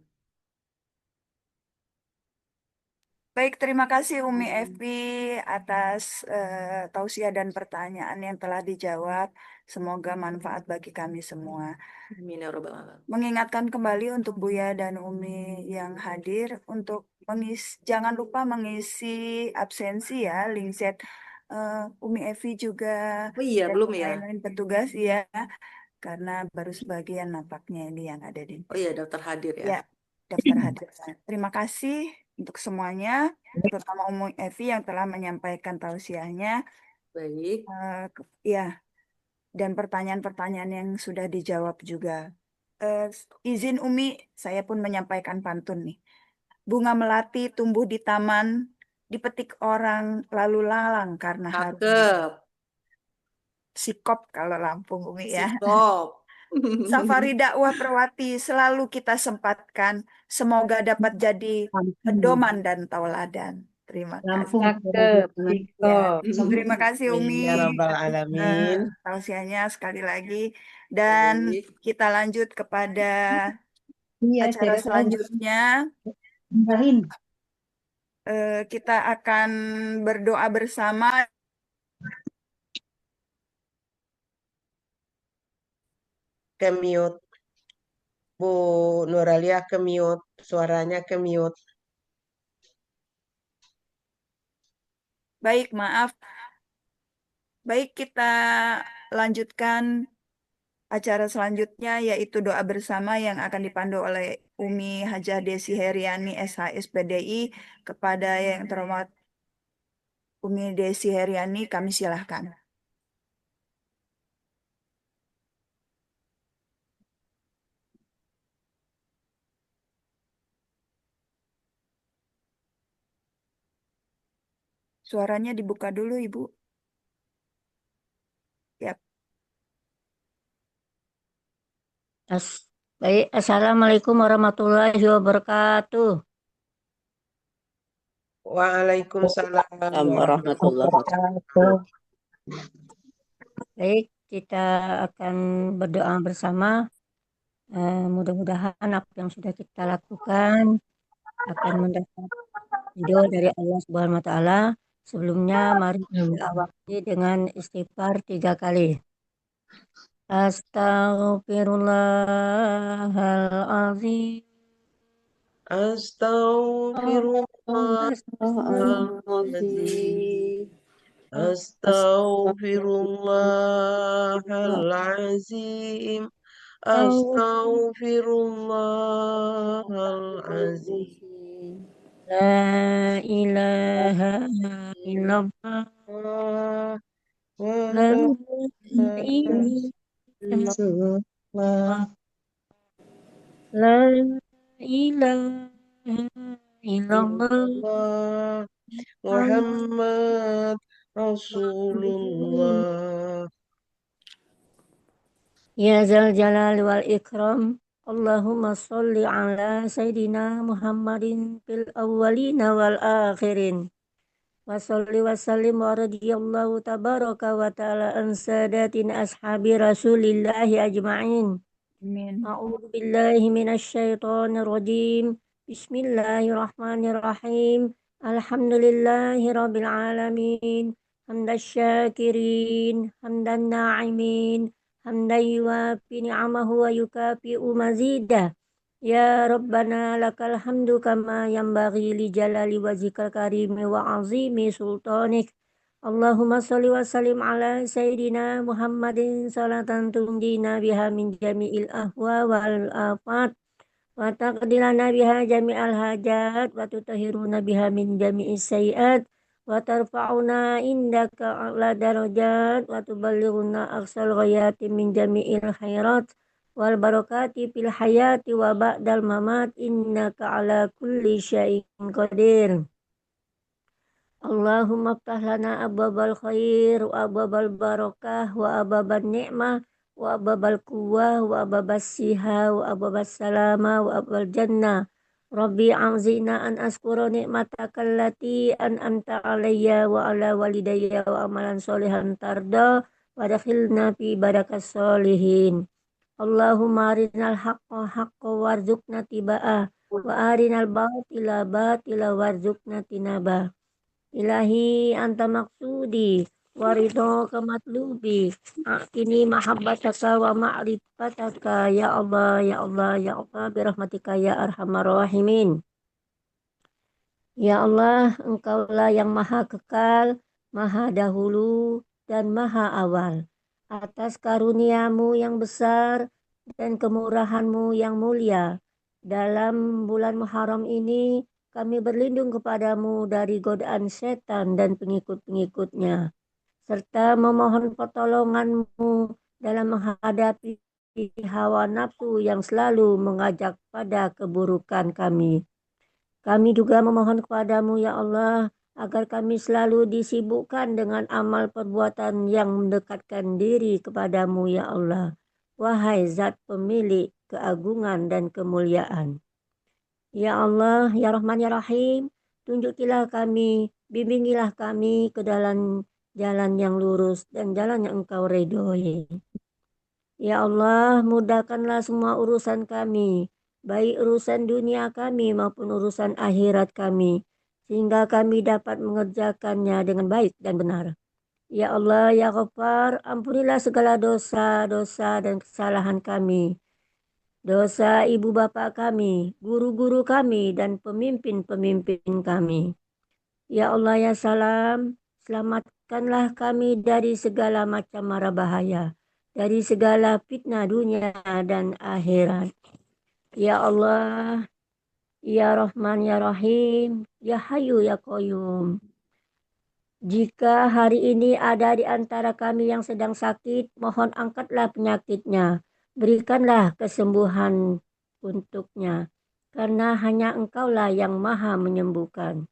Baik, terima kasih Umi Evi atas tausiah dan pertanyaan yang telah dijawab. Semoga manfaat bagi kami semua. Amin ya Rabbal Alamin. Mengingatkan kembali untuk Buya dan Umi yang hadir untuk jangan lupa mengisi absensi ya, link set Umi Evi juga Oh iya, dan belum ya? lain-lain petugas ya, karena baru sebagian nampaknya ini yang ada di Oh iya, daftar hadir ya. ya daftar hadir. Terima kasih untuk semuanya, terutama Umi Evi yang telah menyampaikan tausiahnya. Baik. Ya, dan pertanyaan-pertanyaan yang sudah dijawab juga. Izin Umi, saya pun menyampaikan pantun nih. Bunga melati tumbuh di taman, dipetik orang lalu lalang karena harum. Cakep. Sikop kalau Lampung Umi ya. Sikop. Safari dakwah Perwati selalu kita sempatkan. Semoga dapat jadi pedoman dan tauladan. Terima kasih. Cakep, Ya, Tiko. terima kasih Amin Umi ya Rabbal atas Alamin. tausiahnya sekali lagi. Dan Baik. kita lanjut kepada Iya, acara saya selanjutnya. Kita akan berdoa bersama. Ke-mute. Bu Nuralia ke-mute. Suaranya ke-mute. Baik, maaf. Baik, kita lanjutkan acara selanjutnya yaitu doa bersama yang akan dipandu oleh Umi Hajah Desi Heriani SHS PDI. Kepada yang terhormat Umi Desi Heriani, kami silahkan. Suaranya dibuka dulu, Ibu. Yap. Baik, Assalamualaikum warahmatullahi wabarakatuh. Waalaikumsalam warahmatullahi wabarakatuh. Baik, kita akan berdoa bersama. Mudah-mudahan apa yang sudah kita lakukan akan mendapat ridho dari Allah Subhanahu wa Ta'ala. Sebelumnya, mari kita awali dengan istighfar 3 kali. Astaghfirullahaladzim. Astaghfirullahaladzim. Astaghfirullahaladzim. Astaghfirullahaladzim. La ilaha illallah. La ilaha illallah. La ilaha illallah. Muhammad Rasulullah. Ya zal jalal wal ikram. Allahumma salli ala Sayyidina Muhammadin fil awwalina wal akhirin. Wa salli wa sallim wa radiyallahu tabaraka wa ta'ala an sadatin ashabi rasulillahi ajma'in. Amin. A'udzu billahi minasy syaithanir rajim. Bismillahirrahmanirrahim. Alhamdulillahi rabbil alamin. Hamdan syakirin, hamdan na'imin, hamdan yuwafi ni'amahu wa yukafi'u mazidah. Ya Rabbana lakal hamdu kama yanbaghi li jalali wajhikal karimi wa azimi sultanik. Allahumma salli wa sallim ala Sayyidina Muhammadin salatan tundina biha min jami'il ahwa wal afat wa taqdilana biha jami'al hajat wa tutahhiruna biha min jami'is sayiat wa tarfa'una indaka a'la darajat wa tuballighuna aqsal ghayati min jami'il khairat wal barakati fil hayati wa ba'dal mamat innaka ala kulli syai'in qadir. Allahumma ftah lana abwabal khair wa abwabal barakah wa abwabal ni'mah wa abwabal quwwah wa abwabal siha wa abwabal salama wa abwabal jannah. Rabbi anzina an askura ni'mataka allati an'amta alayya wa ala walidayya wa amalan solihan tarda wa dakhilna fi barakas solihin. Allahumma arinal haqqa haqqa warzuqna tiba'ah wa arinal batila batila warzuqna tinabah. Ilahi anta maksudi waridhoka matlubi a'tini mahabbataka wa ma'rifataka ya Allah ya Allah ya Allah birahmatika ya arhamar rahimin. Ya Allah, Engkaulah yang maha kekal, maha dahulu, dan maha awal. Atas karuniamu yang besar dan kemurahanmu yang mulia, dalam bulan Muharram ini kami berlindung kepadamu dari godaan setan dan pengikut-pengikutnya, serta memohon pertolonganmu dalam menghadapi hawa nafsu yang selalu mengajak pada keburukan kami. Kami juga memohon kepadamu ya Allah, agar kami selalu disibukkan dengan amal perbuatan yang mendekatkan diri kepadamu ya Allah. Wahai zat pemilik keagungan dan kemuliaan. Ya Allah, ya Rahman, ya Rahim, tunjukilah kami, bimbingilah kami ke dalam jalan yang lurus dan jalan yang Engkau ridhoi. Ya Allah, mudahkanlah semua urusan kami, baik urusan dunia kami maupun urusan akhirat kami, sehingga kami dapat mengerjakannya dengan baik dan benar. Ya Allah, ya Ghaffar, ampunilah segala dosa-dosa dan kesalahan kami, dosa ibu bapa kami, guru-guru kami, dan pemimpin-pemimpin kami. Ya Allah, ya Salam, selamatkanlah kami dari segala macam mara bahaya, dari segala fitnah dunia dan akhirat. Ya Allah, ya Rahman, ya Rahim, ya Hayyu, ya Qayyum. Jika hari ini ada di antara kami yang sedang sakit, mohon angkatlah penyakitnya. Berikanlah kesembuhan untuknya. Karena hanya Engkaulah yang maha menyembuhkan.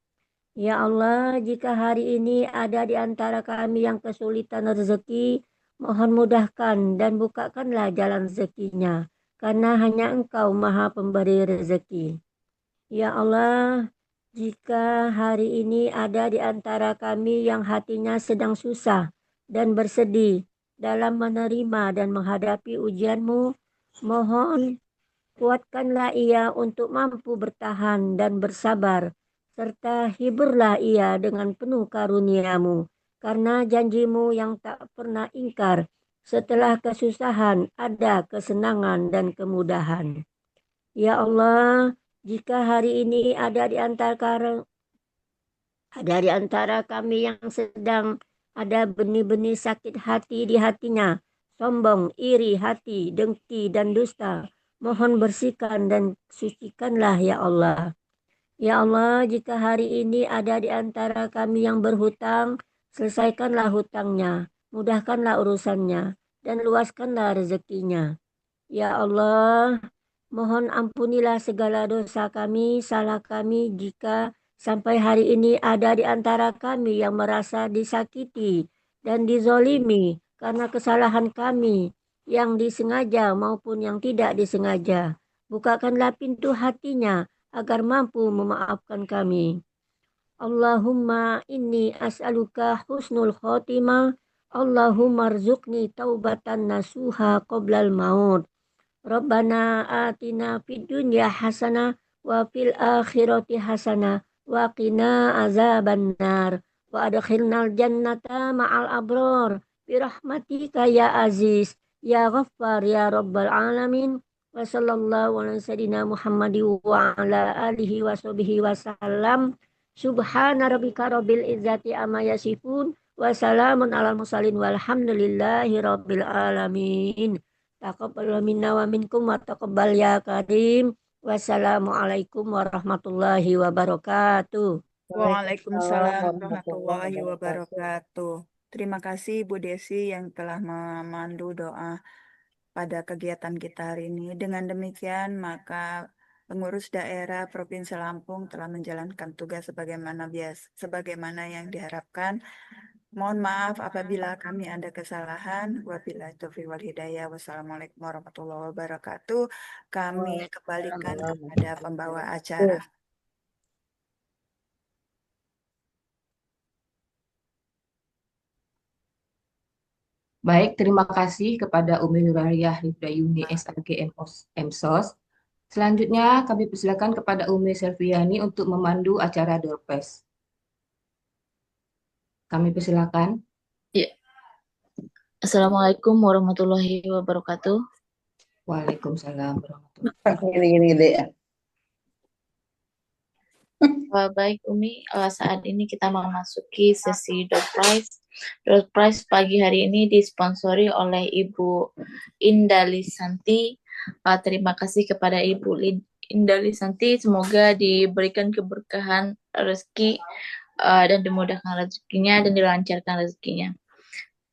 Ya Allah, jika hari ini ada di antara kami yang kesulitan rezeki, mohon mudahkan dan bukakanlah jalan rezekinya. Karena hanya Engkau maha pemberi rezeki. Ya Allah, jika hari ini ada di antara kami yang hatinya sedang susah dan bersedih dalam menerima dan menghadapi ujian-Mu, mohon kuatkanlah ia untuk mampu bertahan dan bersabar, serta hiburlah ia dengan penuh karunia-Mu, karena janji-Mu yang tak pernah ingkar, setelah kesusahan ada kesenangan dan kemudahan. Ya Allah, jika hari ini ada di antara kami yang sedang ada benih-benih sakit hati di hatinya, sombong, iri hati, dengki, dan dusta, mohon bersihkan dan sucikanlah ya Allah. Ya Allah, jika hari ini ada di antara kami yang berhutang, selesaikanlah hutangnya, mudahkanlah urusannya, dan luaskanlah rezekinya. Ya Allah, mohon ampunilah segala dosa kami, salah kami jika sampai hari ini ada di antara kami yang merasa disakiti dan dizolimi karena kesalahan kami yang disengaja maupun yang tidak disengaja. Bukakanlah pintu hatinya agar mampu memaafkan kami. Allahumma inni as'aluka husnul khotimah. Allahumma rzuqni taubatan nasuha qoblal maut. Rabbana atina fid dunya hasanah wa fil akhirati hasanah wa qina azabannar wa adkhilnal jannata ma'al abror bi rahmatika ya aziz ya ghaffar ya rabbal alamin wa sallallahu ala sayyidina Muhammadi wa ala alihi wa sahbihi wa sallam. Subhana rabbika rabbil izzati amma yasifun wa salamun alal mursalin walhamdulillahi rabbil alamin. Taqabbal minna wa minkum wa taqabbal ya karim. Wassalamualaikum warahmatullahi wabarakatuh. Waalaikumsalam warahmatullahi wabarakatuh. Terima kasih Bu Desi yang telah memandu doa pada kegiatan kita hari ini. Dengan demikian maka pengurus daerah Provinsi Lampung telah menjalankan tugas sebagaimana yang diharapkan. Mohon maaf apabila kami ada kesalahan. Wabillahi taufiq wal hidayah. Wassalamualaikum warahmatullahi wabarakatuh. Kami kembalikan kepada pembawa acara. Baik, terima kasih kepada Umi Nurhayah Hidayuni SAG MSOS. Selanjutnya kami persilakan kepada Umi Selviani untuk memandu acara Doorpress. Kami persilakan. Ya. Assalamualaikum warahmatullahi wabarakatuh. Waalaikumsalam warahmatullahi wabarakatuh. Gini-gini ya. Baik Umi, saat ini kita memasuki sesi door prize. Door prize pagi hari ini disponsori oleh Ibu Indalisanti. Terima kasih kepada Ibu Indalisanti. Semoga diberikan keberkahan rezeki dan dimudahkan rezekinya dan dilancarkan rezekinya.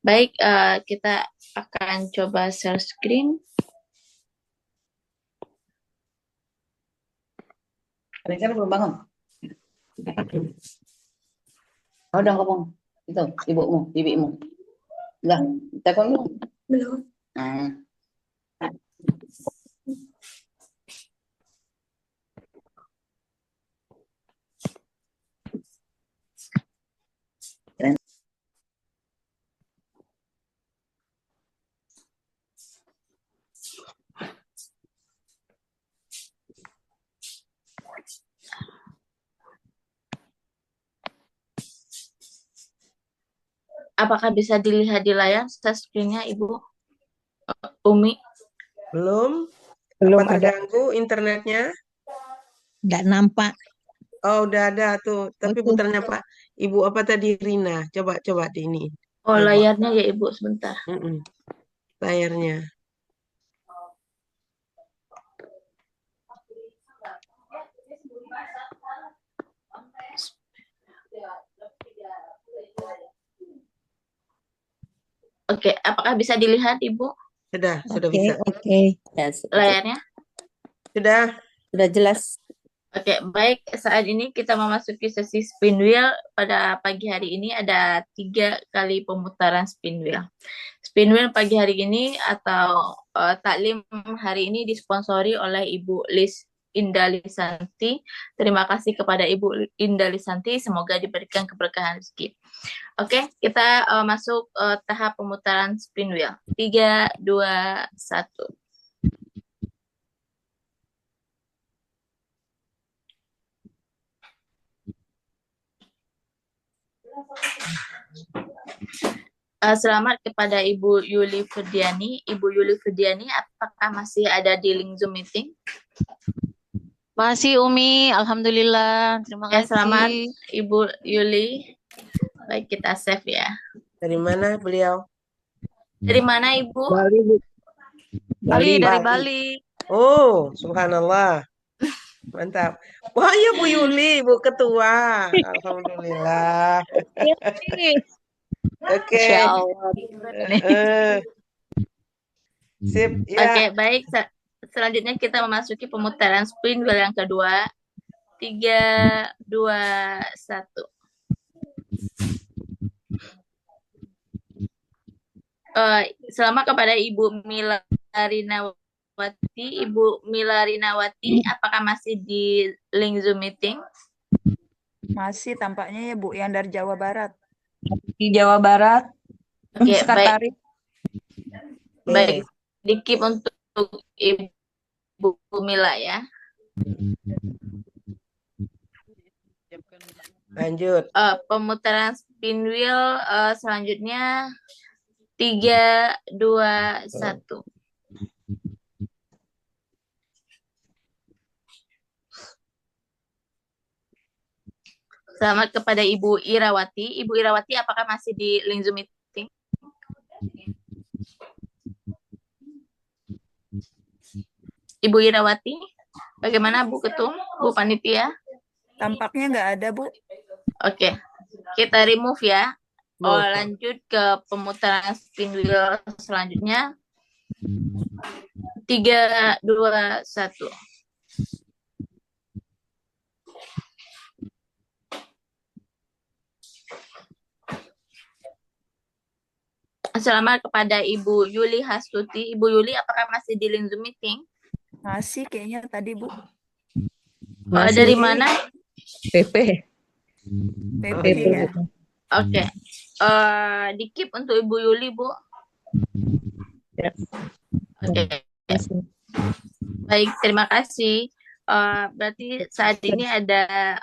Baik, kita akan coba share screen. Kan belum bangun. Oh, udah ngomong. Itu, bibimu. Udah, telepon belum? Belum. Nah. Apakah bisa dilihat di layar share screen-nya Ibu Umi? Belum? Belum Apa ada. terganggu internetnya? Nggak nampak. Oh, udah ada tuh. Tapi Itu. putarnya Pak Ibu apa tadi Rina? Coba di ini. Oh, Coba. layarnya ya Ibu sebentar. Layarnya. Oke, apakah bisa dilihat Ibu Sudah Oke, bisa. oke. layarnya? Sudah jelas. Oke, baik. Saat ini kita memasuki sesi spin wheel. Pada pagi hari ini ada 3 kali pemutaran spin wheel. Spin wheel pagi hari ini atau taklim hari ini disponsori oleh Ibu Indalisanti. Terima kasih kepada Ibu Indalisanti. Semoga diberikan keberkahan rezeki. Oke, kita masuk tahap pemutaran spin wheel. 3, 2, 1. Selamat kepada Ibu Yuli Ferdiani. Ibu Yuli Ferdiani, apakah masih ada di link Zoom meeting? Masih Umi, Alhamdulillah. Terima kasih. Selamat Ibu Yuli. Baik, kita save ya. Dari mana beliau? Dari mana Ibu? Bali, Bu. Bali, dari Bali. Oh, subhanallah. Mantap. Wah, iya Bu Yuli, Bu Ketua. Alhamdulillah. Oke. Insya Allah. Sip, ya. Oke, baik. Selanjutnya kita memasuki pemutaran spin wheel yang kedua. 3, 2, 1. Selamat kepada Ibu Milarinawati. Ibu Milarinawati, apakah masih di link Zoom meeting? Masih tampaknya ya Bu, yang dari Jawa Barat. Di Jawa Barat. Oke, baik. Sekretaris. Baik, di-keep untuk Ibu Mila ya. Lanjut. Pemutaran spin wheel selanjutnya 3, 2, 1. Selamat kepada Ibu Irawati. Ibu Irawati, apakah masih di link Zoom meeting? Ibu Irawati, bagaimana Bu Ketum, Bu Panitia? Tampaknya nggak ada Bu. Oke, kita remove ya. Lanjut ke pemutaran spin wheel selanjutnya. 3, 2, 1. selamat kepada Ibu Yuli Hastuti. Ibu Yuli, apakah masih di link Zoom meeting? Masih kayaknya tadi, Bu. Masih Dari mana? PP. PP PP, ya. Bu. Oke. Di keep untuk Ibu Yuli, Bu. Ya. Oke. Baik, terima kasih. Berarti saat ini ada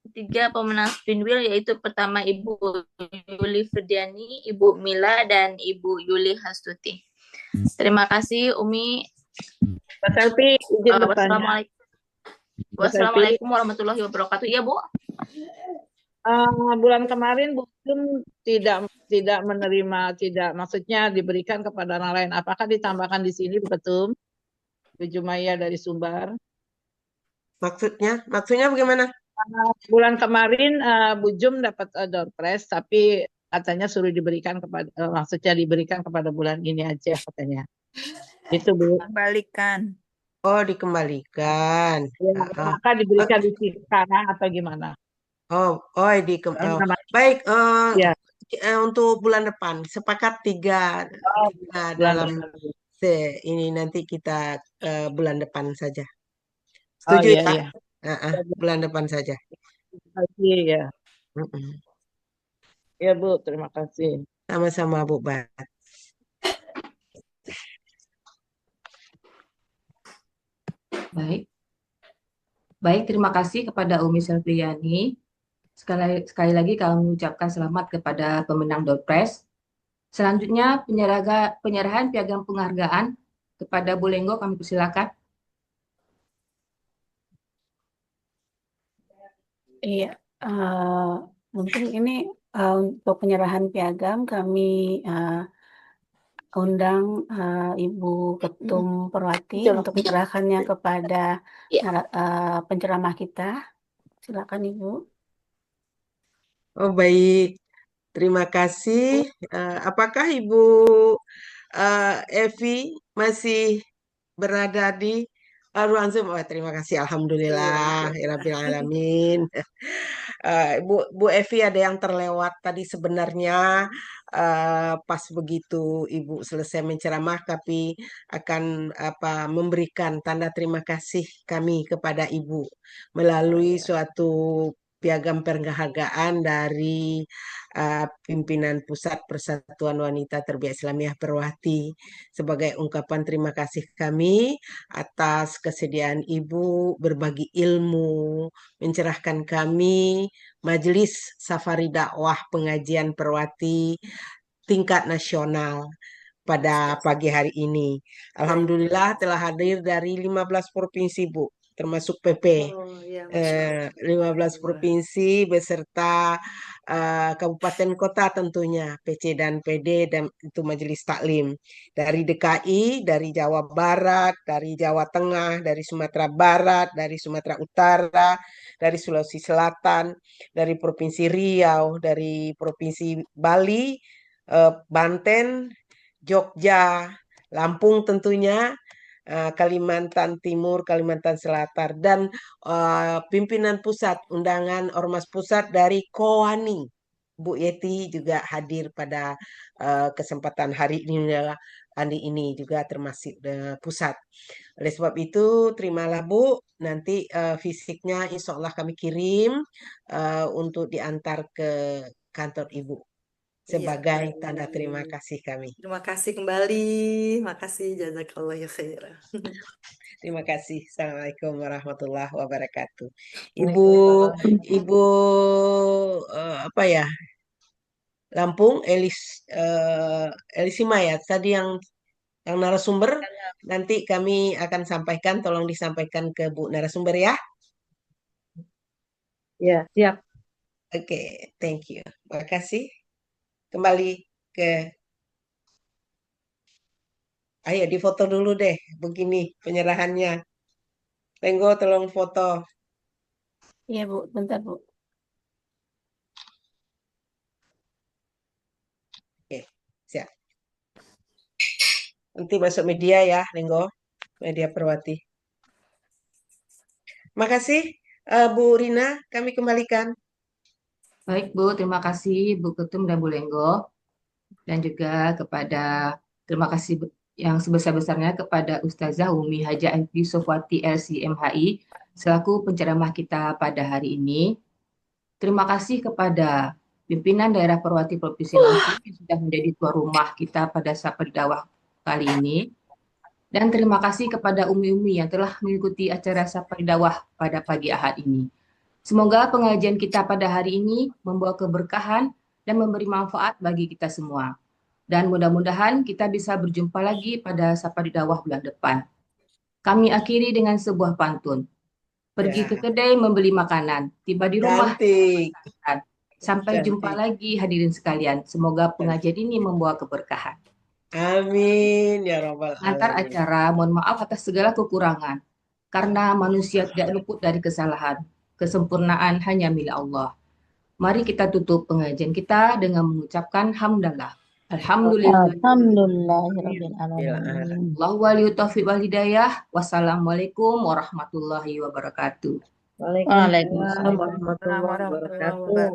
3 pemenang spin wheel, yaitu pertama Ibu Yuli Ferdiani, Ibu Mila, dan Ibu Yuli Hastuti. Terima kasih, Umi. Mbak Selvi, izin bertanya. Wassalamualaikum warahmatullahi wabarakatuh. Iya, Bu. Bulan kemarin Bu Jum tidak menerima, maksudnya diberikan kepada orang lain. Apakah ditambahkan di sini Bu Ketum? Bu Jumaya dari Sumbar. Maksudnya bagaimana? Bulan kemarin Bu Jum dapat door prize, tapi katanya suruh diberikan kepada, maksudnya diberikan kepada bulan ini aja katanya. Itu Bu. Kembalikan. Oh, dikembalikan. Ya, maka diberikan di sini sekarang atau gimana? Baik. Ya. Untuk bulan depan sepakat 3 dalam ini nanti kita bulan depan saja. Setuju iya, ya? iya. Bulan depan saja. Iya. Ya Bu, terima kasih. Sama-sama Bu Bat. Baik, terima kasih kepada Umi Selviani. Sekali lagi kami mengucapkan selamat kepada pemenang door prize. Selanjutnya penyerahan piagam penghargaan kepada Bu Lenggo, kami persilakan. Iya, mungkin ini untuk penyerahan piagam kami undang Ibu Ketum Perwati untuk menyerahkannya kepada penceramah kita. Silakan Ibu. Oh baik, terima kasih. Apakah Ibu Evi masih berada di ruang Zoom? Oh, terima kasih, alhamdulillah, Rabbil Alamin. Bu Evi ada yang terlewat tadi sebenarnya pas begitu Ibu selesai menceramah, kami akan memberikan tanda terima kasih kami kepada Ibu melalui suatu piagam penghargaan dari pimpinan Pusat Persatuan Wanita Terbiak Islamiyah Perwati sebagai ungkapan terima kasih kami atas kesediaan Ibu berbagi ilmu, mencerahkan kami Majelis Safari Dakwah Pengajian Perwati tingkat nasional pada pagi hari ini. Alhamdulillah telah hadir dari 15 provinsi, Bu, termasuk PP. 15 provinsi beserta kabupaten kota tentunya, PC dan PD dan itu Majelis Taklim. Dari DKI, dari Jawa Barat, dari Jawa Tengah, dari Sumatera Barat, dari Sumatera Utara, dari Sulawesi Selatan, dari Provinsi Riau, dari Provinsi Bali, Banten, Jogja, Lampung tentunya, Kalimantan Timur, Kalimantan Selatan, dan pimpinan pusat, undangan Ormas Pusat dari Kowani. Bu Yeti juga hadir pada kesempatan hari ini juga termasuk pusat. Oleh sebab itu, terimalah Bu, nanti fisiknya insya Allah kami kirim untuk diantar ke kantor Ibu sebagai tanda terima kasih kami. Terima kasih kembali. Makasih, jazakallah ya khair. Terima kasih. Assalamualaikum warahmatullahi wabarakatuh. Ibu apa ya? Lampung Elisima ya. Tadi yang narasumber nanti kami akan sampaikan, tolong disampaikan ke Bu narasumber ya. Ya, siap. Oke, thank you. Terima kasih. Kembali ke ayo difoto dulu deh, begini penyerahannya. Lenggo tolong foto. Iya Bu, bentar Bu. Oke, siap. Nanti masuk media ya, Lenggo. Media Perwati. Makasih, Bu Rina, kami kembalikan. Baik Bu, terima kasih Bu Ketum dan Bu Lenggo. dan juga terima kasih yang sebesar-besarnya kepada Ustazah Umi Haja Yusufwati LC MHI selaku penceramah kita pada hari ini. Terima kasih kepada pimpinan daerah Perwati Provinsi Lampung yang sudah menjadi tuan rumah kita pada Sapa Dakwah kali ini. Dan terima kasih kepada umi-umi yang telah mengikuti acara Sapa Dakwah pada pagi Ahad ini. Semoga pengajian kita pada hari ini membawa keberkahan dan memberi manfaat bagi kita semua. Dan mudah-mudahan kita bisa berjumpa lagi pada Sapa Dakwah bulan depan. Kami akhiri dengan sebuah pantun. Pergi ke kedai membeli makanan, tiba di rumah. Cantik. Sampai jumpa lagi hadirin sekalian. Semoga pengajian ini membawa keberkahan. Amin ya Rabbal Antar Alamin. acara, mohon maaf atas segala kekurangan. Karena manusia tidak luput dari kesalahan. Kesempurnaan hanya milik Allah. Mari kita tutup pengajian kita dengan mengucapkan hamdalah. Alhamdulillah. Alhamdulillahirabbil alamin. Allahu waliyut taufiq wal hidayah. Wassalamualaikum warahmatullahi wabarakatuh. Waalaikumsalam Waalaikumsalam warahmatullahi wabarakatuh.